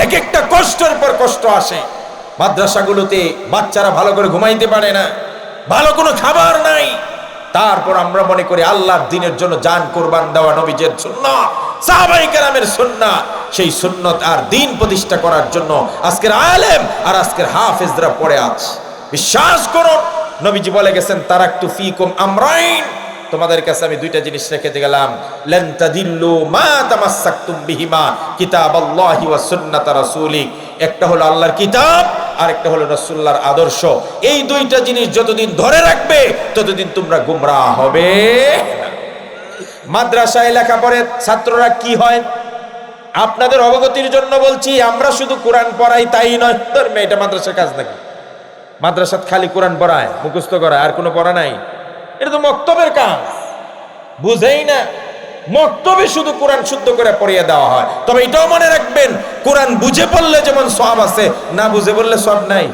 এক একটা কষ্টের পর কষ্ট আসে। মাদ্রাসাগুলোতে বাচ্চারা ভালো করে ঘুমাইতে পারে না, ভালো কোনো খাবার নাই, তারপর আমরা মনে করি আল্লাহর দ্বীনের জন্য জান কুরবান দেওয়া নবীজির সুন্নাহ, সাহাবায়ে কেরামের সুন্নাহ। সেই সুন্নাত আর দ্বীন প্রতিষ্ঠা করার জন্য আজকের আলেম আর আজকের হাফেজরা পড়ে আছে। বিশ্বাস করুন, নবীজি বলে গেছেন তারাকতু ফীকুম আমরাইন, তোমাদের কাছে আমি 2টা জিনিস রেখে গেলাম, লান তাদিল্লু মা তামাসসাকতুম বিহিমা কিতাবাল্লাহি ওয়া সুন্নাত রাসূলিক। একটা হলো আল্লাহর কিতাব আরেকটা হলো রাসূলুল্লাহর আদর্শ। এই দুইটা জিনিস যতদিন ধরে রাখবে ততদিন তোমরা গুমরাহ হবে না। মাদ্রাসায় লেখাপড়ে ছাত্ররা কি হয় আপনাদের অবগতির জন্য বলছি, আমরা শুধু কোরআন পড়াই তাই নয়। ধর্মে এটা মাদ্রাসার কাজ নাকি? মাদ্রাসাত খালি কোরআন পড়ায়, মুখস্থ করায়, আর কোনো পড়া নাই? এটা তো মক্তবের কাজ, বুঝেই না। মক্তবে শুধু কোরআন শুদ্ধ করে পড়িয়ে দেওয়া হয়। তবে এটাও মনে রাখবেন, কোরআন বুঝে পড়লে যেমন সওয়াব আছে, না বুঝে পড়লে সওয়াব নাই।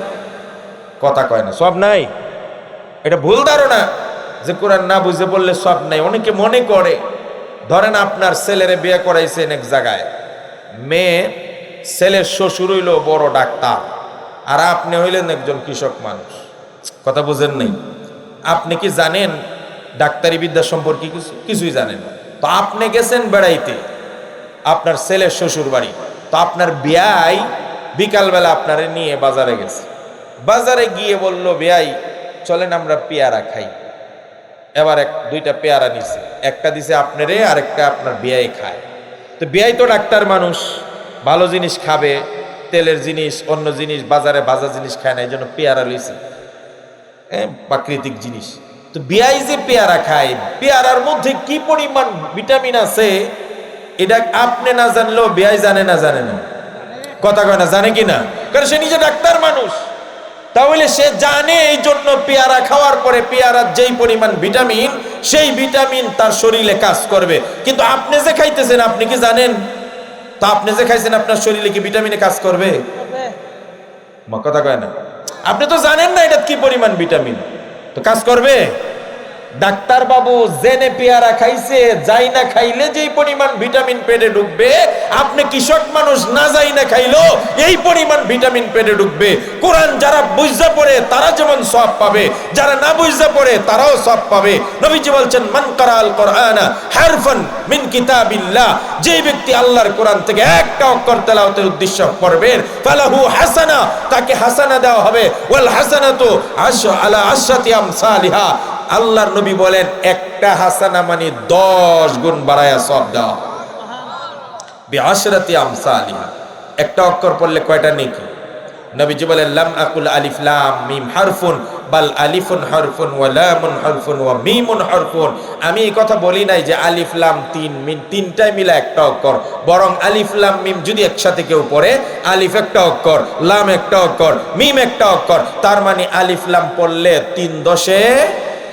কথা কয় না, সওয়াব নাই। এটা ভুল ধারণা যে কোরআন না বুঝে পড়লে সওয়াব নাই। অনেকে মনে করে, ধরেন আপনার ছেলেরে বিয়ে করাইছেন এক জায়গায়, মেয়ে ছেলের শ্বশুর হইল বড় ডাক্তার, আর আপনি হইলেন একজন কৃষক মানুষ। কথা বুঝেন নাই? আপনি কি জানেন ডাক্তারি বিদ্যা সম্পর্কে? কিছুই জানেন না। তো আপনি গেছেন বেড়াইতে আপনার ছেলের শ্বশুর বাড়ি, তো আপনার বিয়াই বিকালবেলা আপনারে নিয়ে বাজারে গেছে। বাজারে গিয়ে বলল, বিয়াই চলেন আমরা পেয়ারা খাই। এবার দুইটা পেয়ারা নিছে, একটা দিছে আপনারে আর একটা আপনার বিয়াই খায়। তো বিয়াই তো ডাক্তার মানুষ, ভালো জিনিস খাবে, তেলের জিনিস অন্য জিনিস বাজারে ভাজা জিনিস খায় না, এই জন্য পেয়ারা লইছে, প্রাকৃতিক জিনিস। তো বিয়াই যে পেয়ারা খায়, পেয়ারার মধ্যে কি পরিমাণ ভিটামিন আছে এটা আপনি না জানলেও বিয়াই জানে না? জানে না? কথা কয় না? জানে কি না? কারণ সে নিজে ডাক্তার মানুষ। তাহলে সে জানে, এই জন্য পেয়ারা খাওয়ার পরে পেয়ারার যেই পরিমাণ ভিটামিন, সেই ভিটামিন তার শরীরে কাজ করবে। কিন্তু আপনি যে খাইতেছেন, আপনি কি জানেন? তা আপনি যে খাইছেন আপনার শরীরে কি ভিটামিনে কাজ করবে? কথা কয় না? আপনি তো জানেন না এটা কি পরিমাণ ভিটামিন, তো কাজ করবে? ডাক্তার বাবু জেনে পেয়ারা খাইছে, যাই না খাইলে যেই পরিমাণ ভিটামিন পেটে ঢুকবে, আপনি কৃষক মানুষ না যাই না খাইলো এই পরিমাণ ভিটামিন পেটে ঢুকবে। কোরআন যারা বুঝতে পড়ে তারা যেমন সওয়াব পাবে, যারা না বুঝতে পড়ে তারাও সওয়াব পাবে। নবীজি বলছেন, মান কারাল কোরআনা হারফান মিন কিতাবিল্লাহ, যেই ব্যক্তি আল্লাহর কোরআন থেকে একটা অক্ষর তেলাওয়াতের উদ্দেশ্য পড়বেন, ফালাহু হাসানা, তাকে হাসানা দেওয়া হবে। ওয়াল হাসানাতু আলা আশরাতি আমসালিহা, আল্লাহর নবী বলেন একটা হাসানা মানে 10 গুণ বাড়ায়া সওয়াব দেওয়া বিআশরাতি আমসালিহা। একটা অক্ষর পড়লে কয়টা নেকি? নবীজি বলেন, লাম আকুল আলিফ লাম মিম হারফুন বাল আলিফুন হারফুন ওয়া লামুন হারফুন ওয়া মিমুন হারফুন। আমি এই কথা বলি নাই যে আলিফ লাম তিনটাই মিলে একটা অক্ষর, বরং আলিফ লাম মিম যদি একসাথে কেউ পড়ে, আলিফ একটা অক্ষর, লাম একটা অক্ষর, মিম একটা অক্ষর, তার মানে আলিফ লাম পড়লে 3 10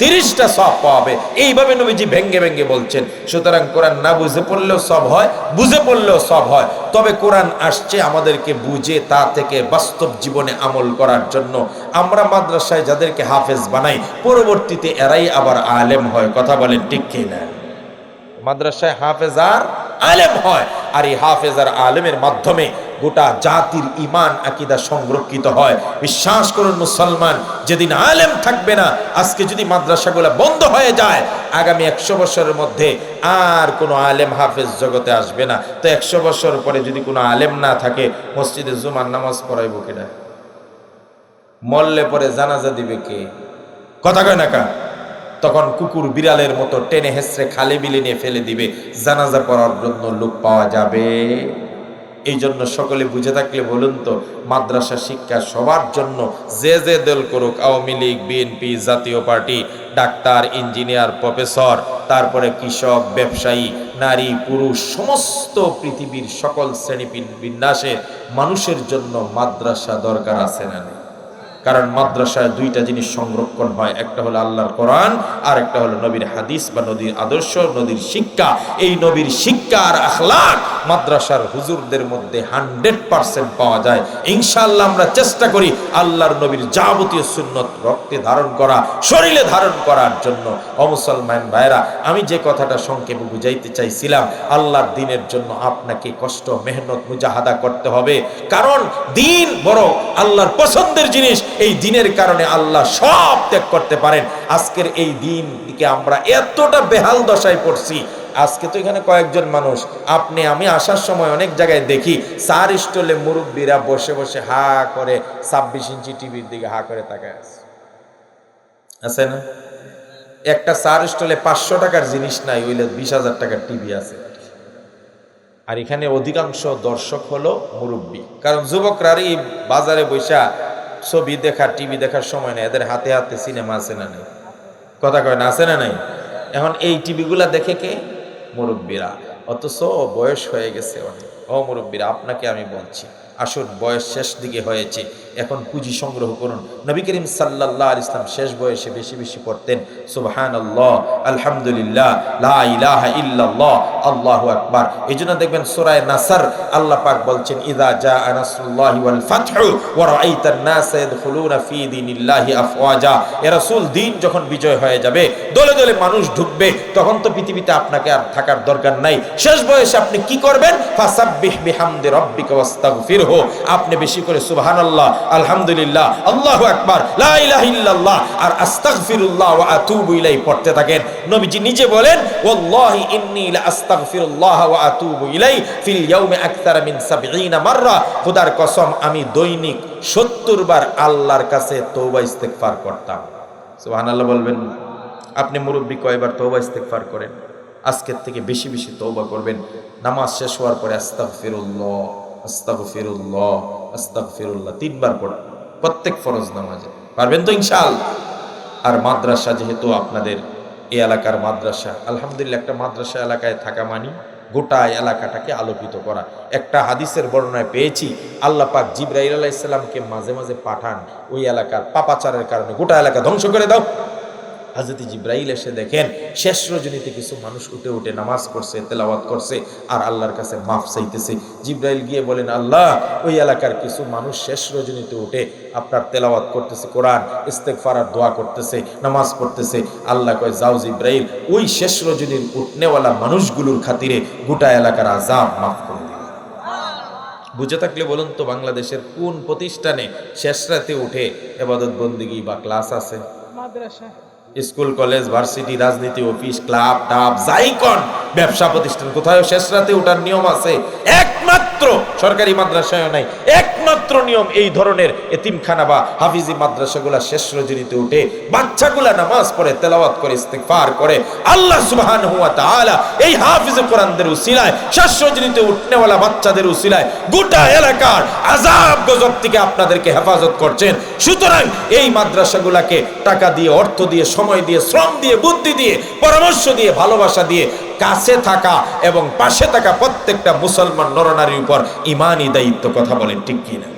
30টা সওয়াব পাবে। এইভাবে নবীজি ভেঙ্গে ভেঙ্গে বলছেন। সুতরাং কোরআন না বুঝে পড়লেও সওয়াব হয়, বুঝে পড়লেও সওয়াব হয়। তবে কোরআন আসছে আমাদেরকে বুঝে তা থেকে বাস্তব জীবনে আমল করার জন্য। আমরা মাদ্রাসায় যাদেরকে হাফেজ বানাই, পরবর্তীতে এরাই আবার আলেম হয়। কথা বলেন ঠিক কি না? মাদ্রাসায় হাফেজ আর আলেম হয়, আর এই হাফেজ আর আলেমের মাধ্যমে গোটা জাতির ঈমান আকীদা সংরক্ষিত হয়। বিশ্বাস করুন মুসলমান, যেদিন আলেম থাকবে না, আজকে যদি মাদ্রাসাগুলো বন্ধ হয়ে যায়, আগামী 100 বছরের মধ্যে আর কোনো আলেম হাফেজ জগতে আসবে না। তো 100 বছর পরে যদি কোনো আলেম না থাকে, মসজিদে জুমার নামাজ পড়াইব কেডা? মরলে পরে জানাজা দিবে কে? কথা কয় না কা? তখন কুকুর বিড়ালের মতো টেনে হেসড়ে খালে বিলে নিয়ে ফেলে দিবে, জানাজা পড়ার জন্য লোক পাওয়া যাবে? এই জন্য সকলে বুঝে থাকলে বলুন তো, মাদ্রাসা শিক্ষা সবার জন্য, যে যে দল করুক, আওয়ামী লীগ, বিএনপি, জাতীয় পার্টি, ডাক্তার, ইঞ্জিনিয়ার, প্রফেসর, তারপরে কৃষক, ব্যবসায়ী, নারী, পুরুষ, সমস্ত পৃথিবীর সকল শ্রেণী বিন্যাসে মানুষের জন্য মাদ্রাসা দরকার আছে না? কারণ মাদ্রাসায় 2টা জিনিস সংরক্ষণ হয়, একটা হলো আল্লাহর কোরআন, আর একটা হলো নবীর হাদিস বা নবীর আদর্শ, নবীর শিক্ষা। এই নবীর শিক্ষা আর আখলাক মাদ্রাসার হুজুরদের মধ্যে 100% পাওয়া যায়। ইনশাআল্লাহ আমরা চেষ্টা করি আল্লাহর নবীর যাবতীয় সুন্নত রক্তে ধারণ করা, শরীরে ধারণ করার জন্য। মুসলমান ভাইরা, আমি যে কথাটা সংক্ষেপে বুঝাইতে চাইছিলাম, আল্লাহর দ্বীনের জন্য আপনাকে কষ্ট, মেহনত, মুজাহাদা করতে হবে। কারণ দ্বীন বড় আল্লাহর পছন্দের জিনিস। এই দ্বীনের কারণে আল্লাহ সব ত্যাগ করতে পারেন। আজকের এই দ্বীনকে আমরা এতটা বেহাল দশায় পড়ছি। আজকে তো এখানে কয়েকজন মানুষ, আমি আসার সময় অনেক জায়গায় দেখি চার স্টলে মুরব্বীরা বসে বসে হা করে 26 ইঞ্চি টিভির দিকে হা করে তাকায় আছে না? একটা চার স্টলে 500 টাকার জিনিস নাই, ওইলে 20,000 টাকার টিভি আছে। আর এখানে অধিকাংশ দর্শক হলো মুরব্বী। কারণ যুবকরা এই বাজারে বৈশা ছবি দেখা টিভি দেখার সময় নেই, এদের হাতে হাতে সিনেমা আছে না নেই? কথা কয় না, আছে না নাই? এখন এই টিভিগুলা দেখে কে? মুরব্বীরা। অথচ বয়স হয়ে গেছে অনেক। ও মুরব্বীরা, আপনাকে আমি বলছি, আসুন, বয়স শেষ দিকে হয়েছে, এখন পুঁজি সংগ্রহ করুন। নবী করিম সাল্লাল্লাহু আলাইহি ওয়াসাল্লাম শেষ বয়সে বেশি বেশি পড়তেন সুবহানাল্লাহ, আলহামদুলিল্লাহ, লা ইলাহা ইল্লাল্লাহ, আল্লাহু আকবার। এইজন্য দেখবেন সূরা নাসর আল্লাহ পাক বলছেন, ইযা জাআ নাসরুল্লাহি ওয়াল ফাতহু ওয়া রাআইতান নাসা ইয়াদখুলুনা ফি দীনিল্লাহি আফওয়াজা। এ রাসূল, দিন যখন বিজয় হয়ে যাবে, দলে দলে মানুষ ঢুকবে, তখন তো পৃথিবীতে আপনাকে আর থাকার দরকার নাই। শেষ বয়সে আপনি কি করবেন? ফাসাব্বিহ বিহামদি রাব্বিকা ওয়াস্তাগফিরহু। আপনি বেশি করে সুবহানাল্লাহ, আলহামদুলিল্লাহ, আল্লাহু আকবার, লা ইলাহা ইল্লাল্লাহ আর আস্তাগফিরুল্লাহ ওয়া আতুবু ইলাইহি পড়তে থাকেন। নবীজি নিজে বলেন, ওয়াল্লাহি ইন্নী লা আস্তাগফিরুল্লাহ ওয়া আতুবু ইলাইহি ফিল ইয়াউমি আকতারা মিন ৭০ মাররা। খোদার কসম, আমি দৈনিক ৭০ বার আল্লাহর কাছে তওবা ইস্তেগফার করতাম। সুবহানাল্লাহ বলবেন। আপনি মুরব্বি কয়বার তওবা ইস্তেগফার করেন? আজকের থেকে বেশি বেশি তওবা করবেন। নামাজ শেষ হওয়ার পরে আস্তাগফিরুল্লাহ, আস্তাগফিরুল্লাহ, আস্তাগফিরুল্লাহ ৩ বার পড়বেন প্রত্যেক ফরজ নামাজে। পারবেন তো ইনশাআল্লাহ? আর মাদ্রাসা, যেহেতু আপনাদের এই এলাকার মাদ্রাসা, আলহামদুলিল্লাহ, একটা মাদ্রাসা এলাকায় থাকা মানি গোটা এলাকাটাকে আলোকিত করা। একটা হাদিসের বর্ণনায় পেয়েছি, আল্লাহ পাক জিবরাইল আলাইহিস সালামকে মাঝে মাঝে পাঠান ওই এলাকার পাপাচারের কারণে গোটা এলাকা ধ্বংস করে দাও। হযরত জিবরাইল এসে দেখেন শেষ রজনীতে কিছু মানুষ উঠে উঠে নামাজ পড়ছে, তেলাওয়াত করছে আর আল্লাহর কাছে মাফ চাইতেছে। জিবরাইল গিয়ে বলেন, আল্লাহ, ওই এলাকার কিছু মানুষ শেষ রজনীতে উঠে আপনার তেলাওয়াত করতেছে, কোরআন ইস্তেগফার আর দোয়া করতেছে, নামাজ পড়তেছে। আল্লাহ কয়, যাও জিবরাইল, ওই শেষ রজনীর উঠনেওয়ালা মানুষগুলোর খাতিরে গোটা এলাকার আযাব মাফ করে দিন। বুঝে থাকলে বলুন তো, বাংলাদেশের কোন প্রতিষ্ঠানে শেষ রাতে উঠে ইবাদত বন্দেগী বা ক্লাস আছে? মাদ্রাসা, স্কুল, কলেজ, ভার্সিটি, রাজনীতি, অফিস, ক্লাব, টাব, যাইকন, ব্যবসা প্রতিষ্ঠান, কোথায় শেষ রাতে ওঠার নিয়ম আছে? একমাত্র সরকারি মাদ্রাসায় নাই। একমাত্র নিয়ম এই ধরনের এতিমখানা বা হাফিজি মাদ্রাসাগুলা শেষ রজনীতে উঠে বাচ্চাগুলা নামাজ পড়ে, তেলাওয়াত করে, ইস্তিগফার করে। আল্লাহ সুবহানাহু ওয়া তাআলা এই হাফিজে কোরআনদের উসিলায়, শেষ রজনীতে উঠনেওয়ালা বাচ্চাদের উসিলায় গোটা এলাকার আযাব গজব থেকে আপনাদেরকে হেফাজত করছেন। সুতরাং এই মাদ্রাসাগুলাকে টাকা দিয়ে, অর্থ দিয়ে, সময় দিয়ে, শ্রম দিয়ে, বুদ্ধি দিয়ে, পরামর্শ দিয়ে, ভালোবাসা দিয়ে কাছে থাকা এবং পাশে থাকা প্রত্যেকটা মুসলমান নরনারীর উপর ঈমানি দায়িত্ব। কথা বলেন ঠিক কিনা?